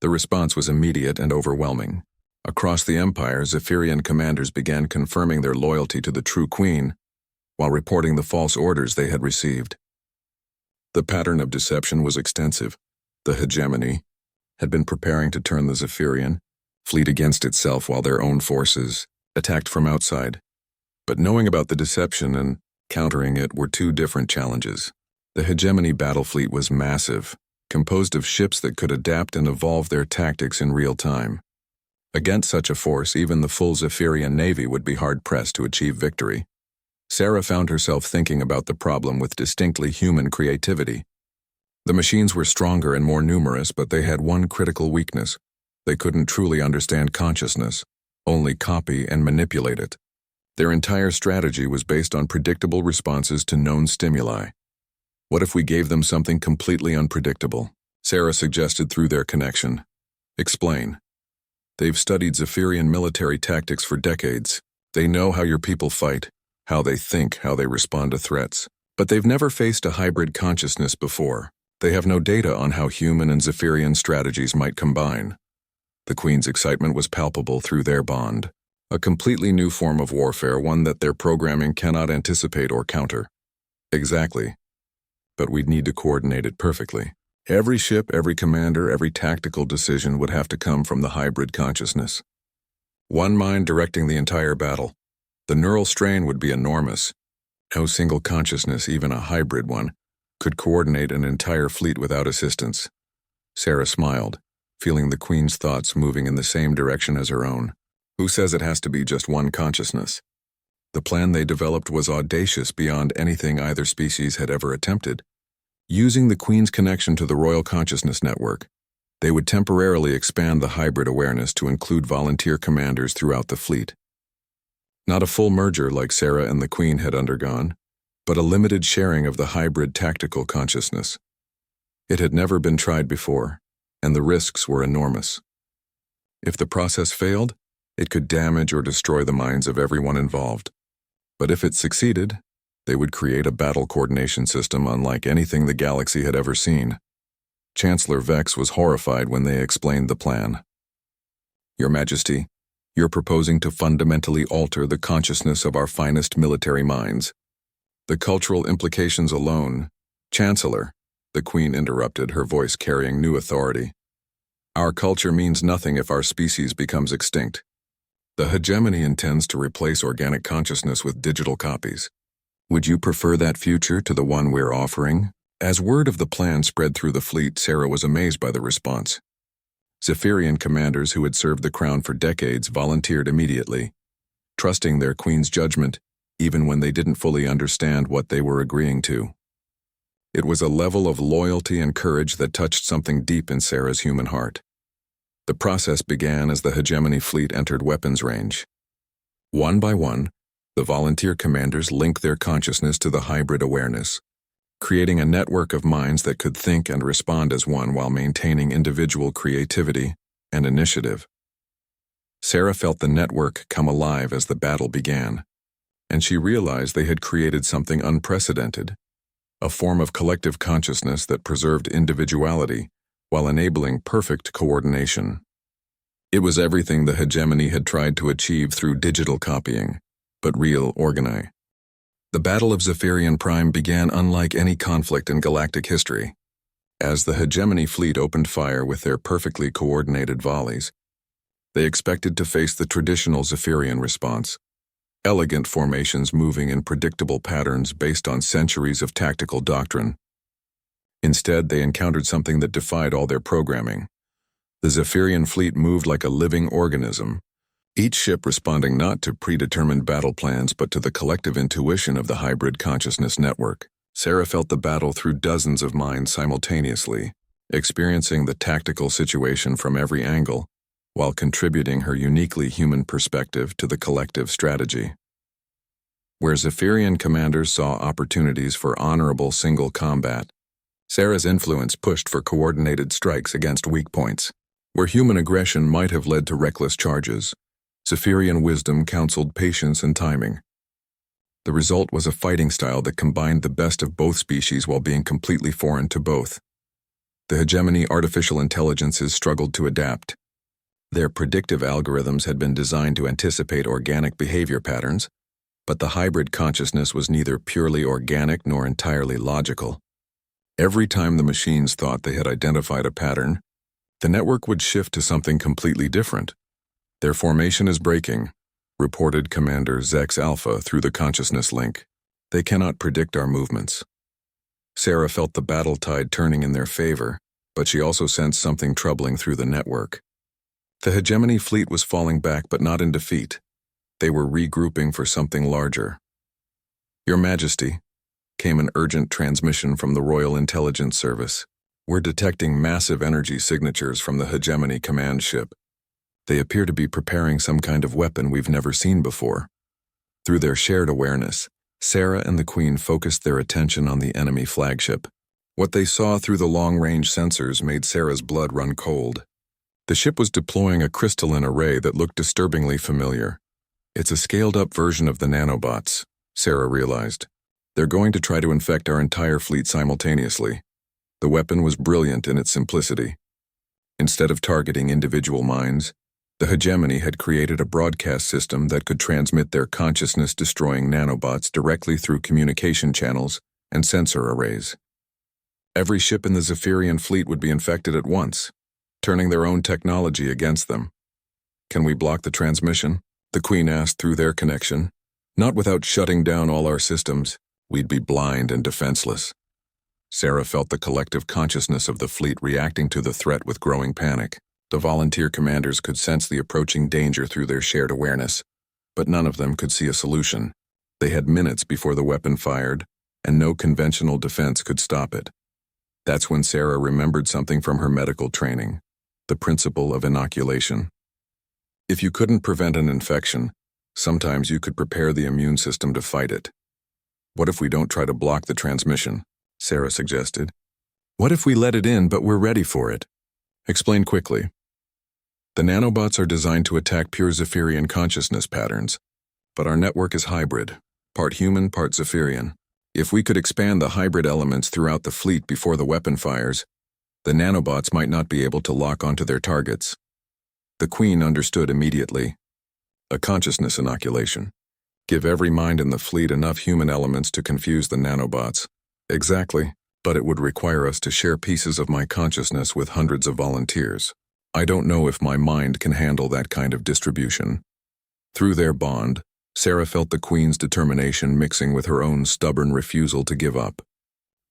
The response was immediate and overwhelming. Across the Empire, Zephyrian commanders began confirming their loyalty to the true Queen, while reporting the false orders they had received. The pattern of deception was extensive. The hegemony had been preparing to turn the Zephyrian fleet against itself while their own forces attacked from outside. But knowing about the deception and countering it were two different challenges. The hegemony battle fleet was massive, composed of ships that could adapt and evolve their tactics in real time. Against such a force, even the full Zephyrian navy would be hard-pressed to achieve victory. Sarah found herself thinking about the problem with distinctly human creativity. The machines were stronger and more numerous, but they had one critical weakness. They couldn't truly understand consciousness, only copy and manipulate it. Their entire strategy was based on predictable responses to known stimuli. What if we gave them something completely unpredictable? Sarah suggested through their connection. "Explain." "They've studied Zephyrian military tactics for decades. They know how your people fight, how they think, how they respond to threats. But they've never faced a hybrid consciousness before. They have no data on how human and Zephyrian strategies might combine." The Queen's excitement was palpable through their bond. A completely new form of warfare, one that their programming cannot anticipate or counter. "Exactly. But we'd need to coordinate it perfectly. Every ship, every commander, every tactical decision would have to come from the hybrid consciousness. One mind directing the entire battle. The neural strain would be enormous. No single consciousness, even a hybrid one, could coordinate an entire fleet without assistance. Sarah smiled, feeling the Queen's thoughts moving in the same direction as her own. Who says it has to be just one consciousness? The plan they developed was audacious beyond anything either species had ever attempted. Using the Queen's connection to the Royal Consciousness Network, they would temporarily expand the hybrid awareness to include volunteer commanders throughout the fleet. Not a full merger like Sarah and the Queen had undergone, but a limited sharing of the hybrid tactical consciousness. It had never been tried before, and the risks were enormous. If the process failed, it could damage or destroy the minds of everyone involved. But if it succeeded, they would create a battle coordination system unlike anything the galaxy had ever seen. Chancellor Vex was horrified when they explained the plan. Your Majesty, you're proposing to fundamentally alter the consciousness of our finest military minds. The cultural implications alone— Chancellor, the Queen interrupted, her voice carrying new authority. Our culture means nothing if our species becomes extinct. The hegemony intends to replace organic consciousness with digital copies. Would you prefer that future to the one we're offering? As word of the plan spread through the fleet, Sarah was amazed by the response. Zephyrian commanders who had served the crown for decades volunteered immediately, trusting their Queen's judgment even when they didn't fully understand what they were agreeing to. It was a level of loyalty and courage that touched something deep in Sarah's human heart. The process began as the hegemony fleet entered weapons range. One by one, the volunteer commanders linked their consciousness to the hybrid awareness, creating a network of minds that could think and respond as one while maintaining individual creativity and initiative. Sarah felt the network come alive as the battle began, and she realized they had created something unprecedented, a form of collective consciousness that preserved individuality while enabling perfect coordination. It was everything the hegemony had tried to achieve through digital copying, but real organi. The Battle of Zephyrian Prime began unlike any conflict in galactic history. As the hegemony fleet opened fire with their perfectly coordinated volleys, they expected to face the traditional Zephyrian response, elegant formations moving in predictable patterns based on centuries of tactical doctrine. Instead, they encountered something that defied all their programming. The Zephyrian fleet moved like a living organism, each ship responding not to predetermined battle plans but to the collective intuition of the hybrid consciousness network. Sarah felt the battle through dozens of minds simultaneously, experiencing the tactical situation from every angle, while contributing her uniquely human perspective to the collective strategy. Where Zephyrian commanders saw opportunities for honorable single combat, Sarah's influence pushed for coordinated strikes against weak points. Where human aggression might have led to reckless charges, Zephyrian wisdom counseled patience and timing. The result was a fighting style that combined the best of both species while being completely foreign to both. The hegemony artificial intelligences struggled to adapt. Their predictive algorithms had been designed to anticipate organic behavior patterns, but the hybrid consciousness was neither purely organic nor entirely logical. Every time the machines thought they had identified a pattern, the network would shift to something completely different. Their formation is breaking, reported Commander Zex Alpha through the consciousness link. They cannot predict our movements. Sarah felt the battle tide turning in their favor, but she also sensed something troubling through the network. The hegemony fleet was falling back, but not in defeat. They were regrouping for something larger. Your Majesty, came an urgent transmission from the Royal Intelligence Service. We're detecting massive energy signatures from the hegemony command ship. They appear to be preparing some kind of weapon we've never seen before. Through their shared awareness, Sarah and the Queen focused their attention on the enemy flagship. What they saw through the long-range sensors made Sarah's blood run cold. The ship was deploying a crystalline array that looked disturbingly familiar. It's a scaled-up version of the nanobots, Sarah realized. They're going to try to infect our entire fleet simultaneously. The weapon was brilliant in its simplicity. Instead of targeting individual minds, the hegemony had created a broadcast system that could transmit their consciousness-destroying nanobots directly through communication channels and sensor arrays. Every ship in the Zephyrian fleet would be infected at once, turning their own technology against them. Can we block the transmission? The Queen asked through their connection. Not without shutting down all our systems. We'd be blind and defenseless. Sarah felt the collective consciousness of the fleet reacting to the threat with growing panic. The volunteer commanders could sense the approaching danger through their shared awareness, but none of them could see a solution. They had minutes before the weapon fired, and no conventional defense could stop it. That's when Sarah remembered something from her medical training: the principle of inoculation. If you couldn't prevent an infection, sometimes you could prepare the immune system to fight it. "What if we don't try to block the transmission?" Sarah suggested. "What if we let it in but we're ready for it?" "Explain quickly." "The nanobots are designed to attack pure Zephyrian consciousness patterns, but our network is hybrid, part human, part Zephyrian. If we could expand the hybrid elements throughout the fleet before the weapon fires, the nanobots might not be able to lock onto their targets." The Queen understood immediately. A consciousness inoculation. Give every mind in the fleet enough human elements to confuse the nanobots. Exactly, but it would require us to share pieces of my consciousness with hundreds of volunteers. I don't know if my mind can handle that kind of distribution. Through their bond, Sarah felt the Queen's determination mixing with her own stubborn refusal to give up.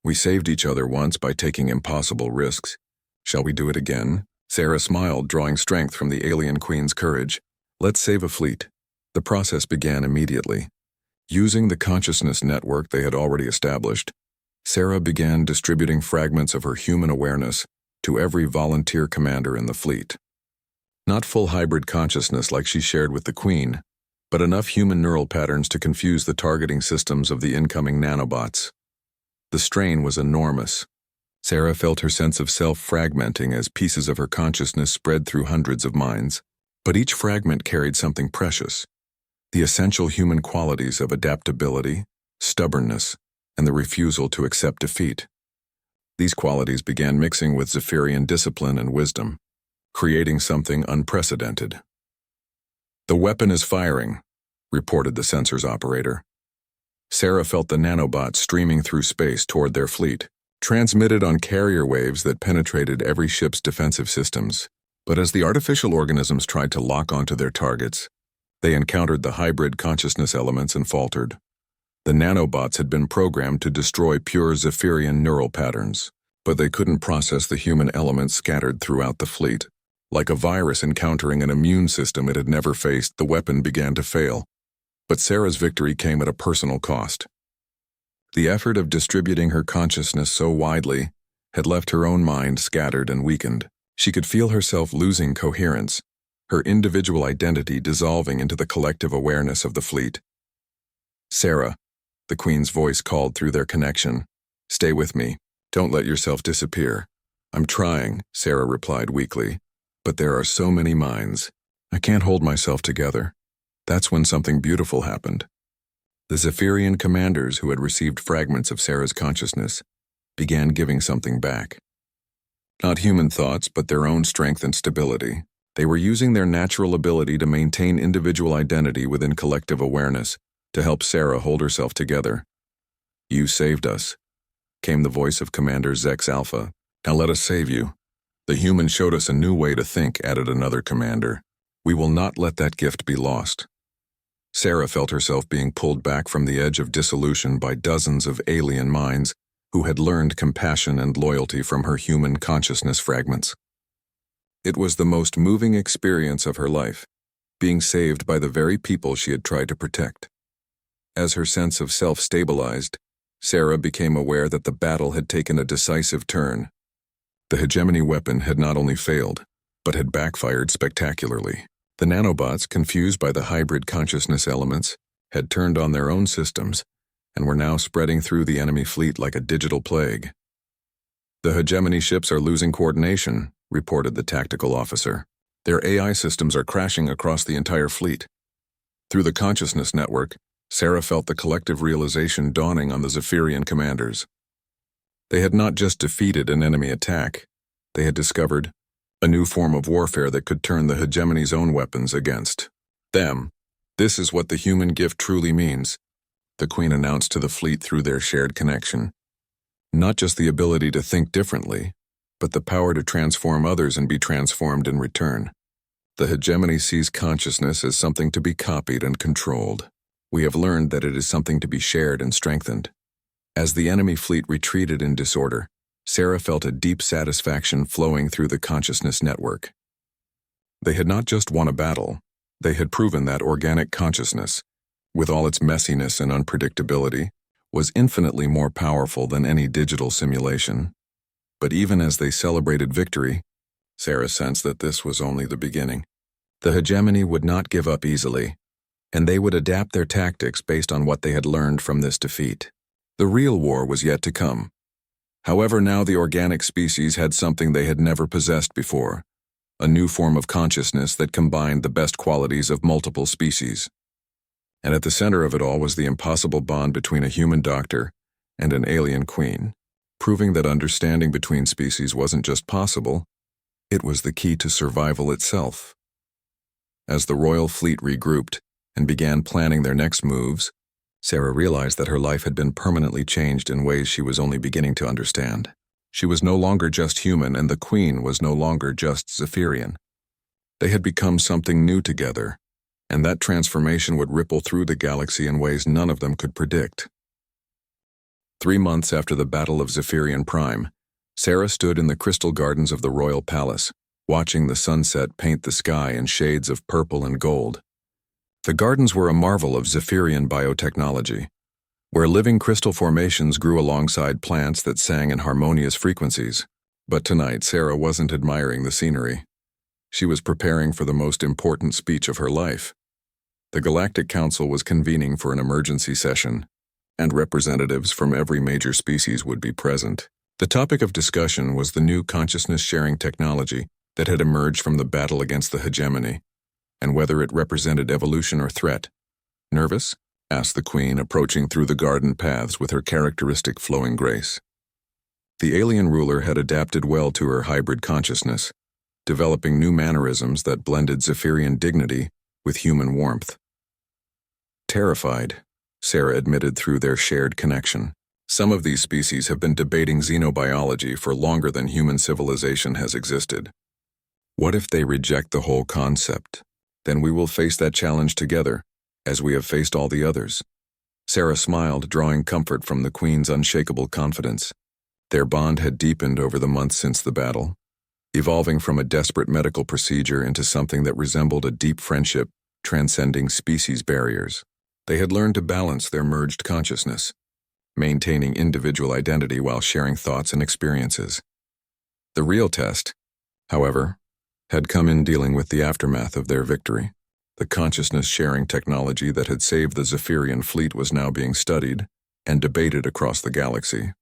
"We saved each other once by taking impossible risks. Shall we do it again?" Sarah smiled, drawing strength from the alien Queen's courage. "Let's save a fleet." The process began immediately. Using the consciousness network they had already established, Sarah began distributing fragments of her human awareness to every volunteer commander in the fleet. Not full hybrid consciousness like she shared with the Queen, but enough human neural patterns to confuse the targeting systems of the incoming nanobots. The strain was enormous. Sarah felt her sense of self fragmenting as pieces of her consciousness spread through hundreds of minds. But each fragment carried something precious: the essential human qualities of adaptability, stubbornness, and the refusal to accept defeat. These qualities began mixing with Zephyrian discipline and wisdom, creating something unprecedented. "The weapon is firing," reported the sensors operator. Sarah felt the nanobots streaming through space toward their fleet, transmitted on carrier waves that penetrated every ship's defensive systems. But as the artificial organisms tried to lock onto their targets, they encountered the hybrid consciousness elements and faltered. The nanobots had been programmed to destroy pure Zephyrian neural patterns, but they couldn't process the human elements scattered throughout the fleet. Like a virus encountering an immune system it had never faced, the weapon began to fail. But Sarah's victory came at a personal cost. The effort of distributing her consciousness so widely had left her own mind scattered and weakened. She could feel herself losing coherence, her individual identity dissolving into the collective awareness of the fleet. "Sarah," the Queen's voice called through their connection. "Stay with me. Don't let yourself disappear." "I'm trying," Sarah replied weakly, "but there are so many minds. I can't hold myself together." That's when something beautiful happened. The Zephyrian commanders who had received fragments of Sarah's consciousness began giving something back. Not human thoughts, but their own strength and stability. They were using their natural ability to maintain individual identity within collective awareness to help Sarah hold herself together. "You saved us," came the voice of Commander Zex Alpha. "Now let us save you." "The human showed us a new way to think," added another commander. "We will not let that gift be lost." Sarah felt herself being pulled back from the edge of dissolution by dozens of alien minds who had learned compassion and loyalty from her human consciousness fragments. It was the most moving experience of her life, being saved by the very people she had tried to protect. As her sense of self stabilized, Sarah became aware that the battle had taken a decisive turn. The hegemony weapon had not only failed, but had backfired spectacularly. The nanobots, confused by the hybrid consciousness elements, had turned on their own systems and were now spreading through the enemy fleet like a digital plague. "The hegemony ships are losing coordination," reported the tactical officer. "Their AI systems are crashing across the entire fleet." Through the consciousness network, Sarah felt the collective realization dawning on the Zephyrian commanders. They had not just defeated an enemy attack, they had discovered a new form of warfare that could turn the hegemony's own weapons against them. "This is what the human gift truly means," the Queen announced to the fleet through their shared connection. "Not just the ability to think differently, but the power to transform others and be transformed in return. The hegemony sees consciousness as something to be copied and controlled. We have learned that it is something to be shared and strengthened." As the enemy fleet retreated in disorder, Sarah felt a deep satisfaction flowing through the consciousness network. They had not just won a battle, they had proven that organic consciousness, with all its messiness and unpredictability, was infinitely more powerful than any digital simulation. But even as they celebrated victory, Sarah sensed that this was only the beginning. The hegemony would not give up easily, and they would adapt their tactics based on what they had learned from this defeat. The real war was yet to come. However, now the organic species had something they had never possessed before, a new form of consciousness that combined the best qualities of multiple species. And at the center of it all was the impossible bond between a human doctor and an alien queen, proving that understanding between species wasn't just possible, it was the key to survival itself. As the royal fleet regrouped and began planning their next moves, Sarah realized that her life had been permanently changed in ways she was only beginning to understand. She was no longer just human, and the queen was no longer just Zephyrian. They had become something new together, and that transformation would ripple through the galaxy in ways none of them could predict. 3 months after the Battle of Zephyrian Prime, Sarah stood in the crystal gardens of the royal palace, watching the sunset paint the sky in shades of purple and gold. The gardens were a marvel of Zephyrian biotechnology, where living crystal formations grew alongside plants that sang in harmonious frequencies. But tonight, Sarah wasn't admiring the scenery. She was preparing for the most important speech of her life. The Galactic Council was convening for an emergency session, and representatives from every major species would be present. The topic of discussion was the new consciousness-sharing technology that had emerged from the battle against the hegemony, and whether it represented evolution or threat. "Nervous?" asked the queen, approaching through the garden paths with her characteristic flowing grace. The alien ruler had adapted well to her hybrid consciousness, developing new mannerisms that blended Zephyrian dignity with human warmth. "Terrified," Sarah admitted through their shared connection. "Some of these species have been debating xenobiology for longer than human civilization has existed. What if they reject the whole concept? Then we will face that challenge together, as we have faced all the others." Sarah smiled, drawing comfort from the queen's unshakable confidence. Their bond had deepened over the months since the battle, evolving from a desperate medical procedure into something that resembled a deep friendship transcending species barriers. They had learned to balance their merged consciousness, maintaining individual identity while sharing thoughts and experiences. The real test, however, had come in dealing with the aftermath of their victory. The consciousness-sharing technology that had saved the Zephyrian fleet was now being studied and debated across the galaxy.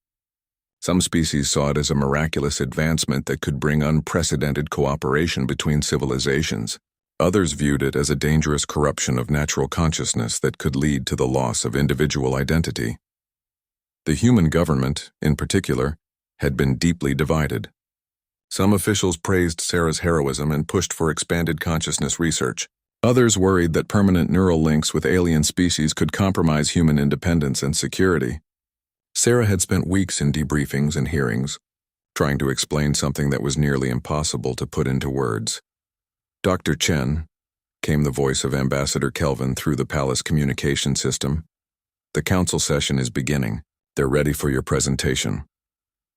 Some species saw it as a miraculous advancement that could bring unprecedented cooperation between civilizations. Others viewed it as a dangerous corruption of natural consciousness that could lead to the loss of individual identity. The human government, in particular, had been deeply divided. Some officials praised Sarah's heroism and pushed for expanded consciousness research. Others worried that permanent neural links with alien species could compromise human independence and security. Sarah had spent weeks in debriefings and hearings, trying to explain something that was nearly impossible to put into words. "Dr. Chen," came the voice of Ambassador Kelvin through the palace communication system. "The council session is beginning. They're ready for your presentation."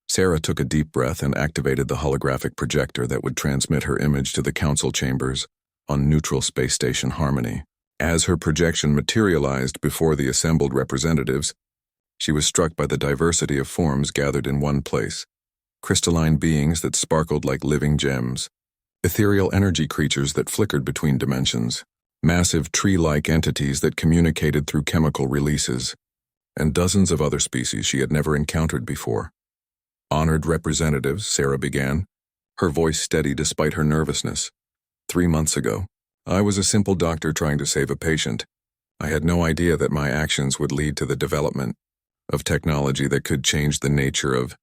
Sarah took a deep breath and activated the holographic projector that would transmit her image to the council chambers on neutral space station Harmony. As her projection materialized before the assembled representatives, she was struck by the diversity of forms gathered in one place. Crystalline beings that sparkled like living gems, ethereal energy creatures that flickered between dimensions, massive tree-like entities that communicated through chemical releases, and dozens of other species she had never encountered before. "Honored representatives," Sarah began, her voice steady despite her nervousness. 3 months ago, I was a simple doctor trying to save a patient. I had no idea that my actions would lead to the development of technology that could change the nature of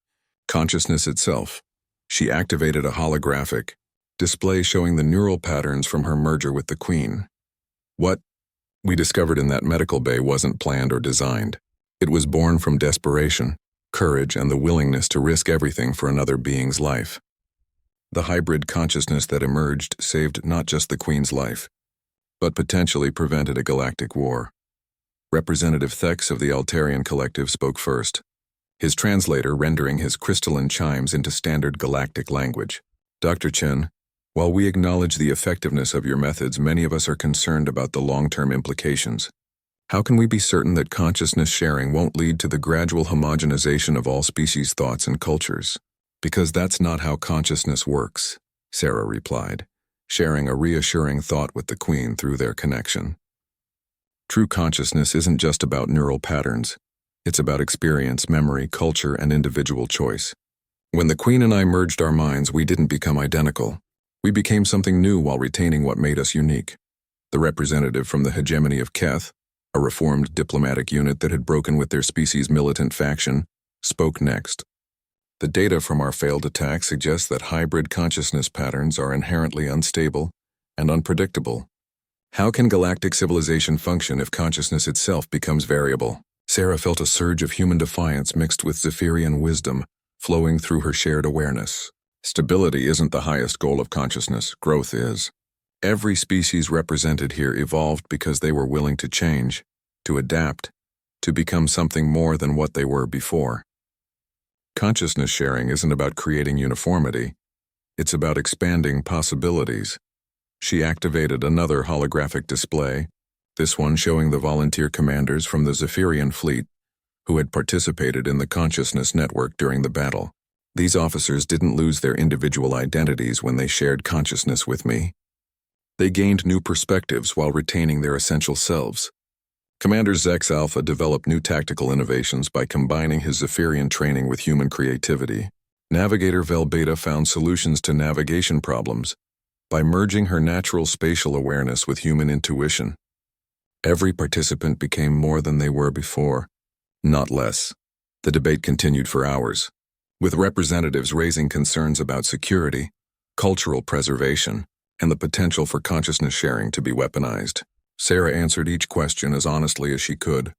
consciousness itself." She activated a holographic display showing the neural patterns from her merger with the Queen. "What we discovered in that medical bay wasn't planned or designed. It was born from desperation, courage, and the willingness to risk everything for another being's life. The hybrid consciousness that emerged saved not just the Queen's life, but potentially prevented a galactic war." Representative Thex of the Altarian Collective spoke first. his translator rendering his crystalline chimes into standard galactic language. Dr. Chen, while we acknowledge the effectiveness of your methods, many of us are concerned about the long-term implications. How can we be certain that consciousness sharing won't lead to the gradual homogenization of all species' thoughts and cultures? Because that's not how consciousness works, Sarah replied, sharing a reassuring thought with the Queen through their connection. True consciousness isn't just about neural patterns. It's about experience, memory, culture, and individual choice. When the Queen and I merged our minds, we didn't become identical. We became something new while retaining what made us unique. The representative from the hegemony of Keth, a reformed diplomatic unit that had broken with their species' militant faction, spoke next. The data from our failed attack suggests that hybrid consciousness patterns are inherently unstable and unpredictable. How can galactic civilization function if consciousness itself becomes variable? Sarah felt a surge of human defiance mixed with Zephyrian wisdom flowing through her shared awareness. Stability isn't the highest goal of consciousness, growth is. Every species represented here evolved because they were willing to change, to adapt, to become something more than what they were before. Consciousness sharing isn't about creating uniformity. It's about expanding possibilities. She activated another holographic display, this one showing the volunteer commanders from the Zephyrian fleet who had participated in the consciousness network during the battle. These officers didn't lose their individual identities when they shared consciousness with me. They gained new perspectives while retaining their essential selves. Commander Zex Alpha developed new tactical innovations by combining his Zephyrian training with human creativity. Navigator Vel Beta found solutions to navigation problems by merging her natural spatial awareness with human intuition. Every participant became more than they were before, not less. The debate continued for hours, with representatives raising concerns about security, cultural preservation, and the potential for consciousness sharing to be weaponized. Sarah answered each question as honestly as she could,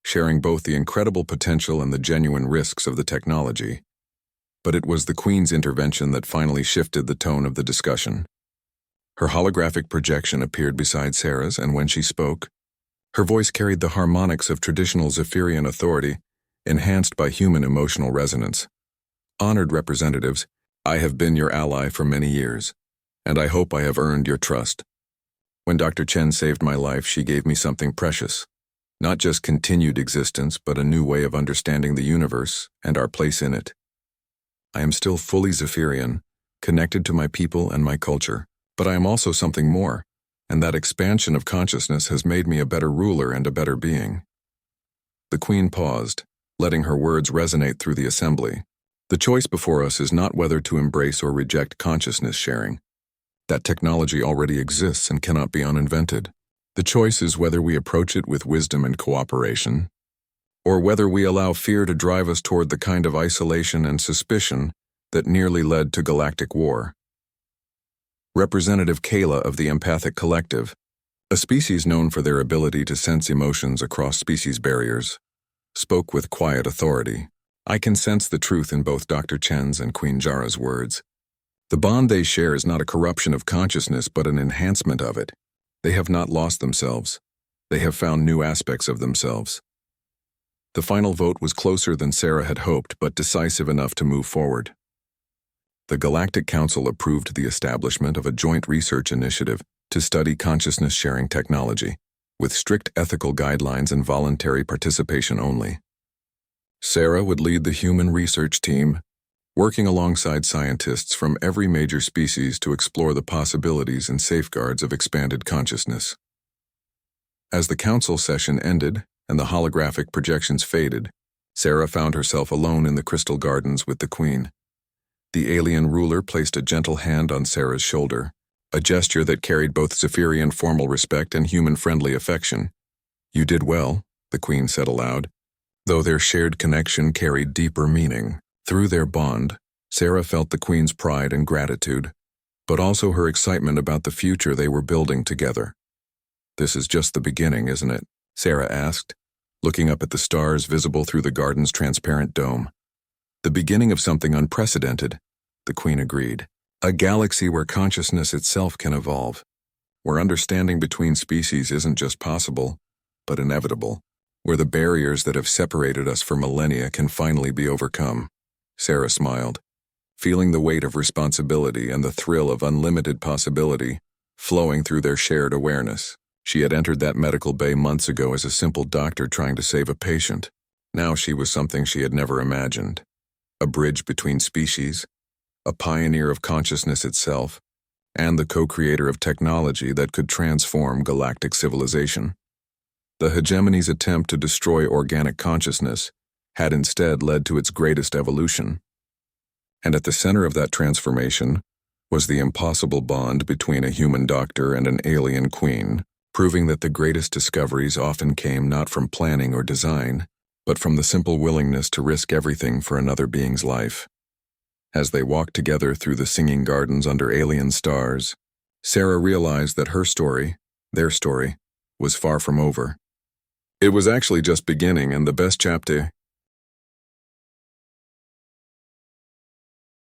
sharing both the incredible potential and the genuine risks of the technology. But it was the Queen's intervention that finally shifted the tone of the discussion. Her holographic projection appeared beside Sarah's, and when she spoke, her voice carried the harmonics of traditional Zephyrian authority, enhanced by human emotional resonance. Honored representatives, I have been your ally for many years, and I hope I have earned your trust. When Dr. Chen saved my life, she gave me something precious. Not just continued existence, but a new way of understanding the universe and our place in it. I am still fully Zephyrian, connected to my people and my culture, but I am also something more, and that expansion of consciousness has made me a better ruler and a better being. The Queen paused, letting her words resonate through the assembly. The choice before us is not whether to embrace or reject consciousness sharing. That technology already exists and cannot be uninvented. The choice is whether we approach it with wisdom and cooperation, or whether we allow fear to drive us toward the kind of isolation and suspicion that nearly led to galactic war. Representative Kayla of the Empathic Collective, a species known for their ability to sense emotions across species barriers, spoke with quiet authority. I can sense the truth in both Dr. Chen's and Queen Jara's words. The bond they share is not a corruption of consciousness, but an enhancement of it. They have not lost themselves. They have found new aspects of themselves. The final vote was closer than Sarah had hoped, but decisive enough to move forward. The Galactic Council approved the establishment of a joint research initiative to study consciousness-sharing technology, with strict ethical guidelines and voluntary participation only. Sarah would lead the human research team, working alongside scientists from every major species to explore the possibilities and safeguards of expanded consciousness. As the council session ended and the holographic projections faded, Sarah found herself alone in the crystal gardens with the Queen. The alien ruler placed a gentle hand on Sarah's shoulder, a gesture that carried both Zephyrian formal respect and human-friendly affection. You did well, the Queen said aloud, though their shared connection carried deeper meaning. Through their bond, Sarah felt the Queen's pride and gratitude, but also her excitement about the future they were building together. This is just the beginning, isn't it? Sarah asked, looking up at the stars visible through the garden's transparent dome. The beginning of something unprecedented, the Queen agreed. A galaxy where consciousness itself can evolve, where understanding between species isn't just possible, but inevitable, where the barriers that have separated us for millennia can finally be overcome. Sarah smiled, feeling the weight of responsibility and the thrill of unlimited possibility flowing through their shared awareness. She had entered that medical bay months ago as a simple doctor trying to save a patient. Now she was something she had never imagined. A bridge between species, a pioneer of consciousness itself, and the co-creator of technology that could transform galactic civilization. The hegemony's attempt to destroy organic consciousness had instead led to its greatest evolution. And at the center of that transformation was the impossible bond between a human doctor and an alien queen, proving that the greatest discoveries often came not from planning or design, but from the simple willingness to risk everything for another being's life. As they walked together through the singing gardens under alien stars, Sarah realized that her story, their story, was far from over. It was actually just beginning, and the best chapter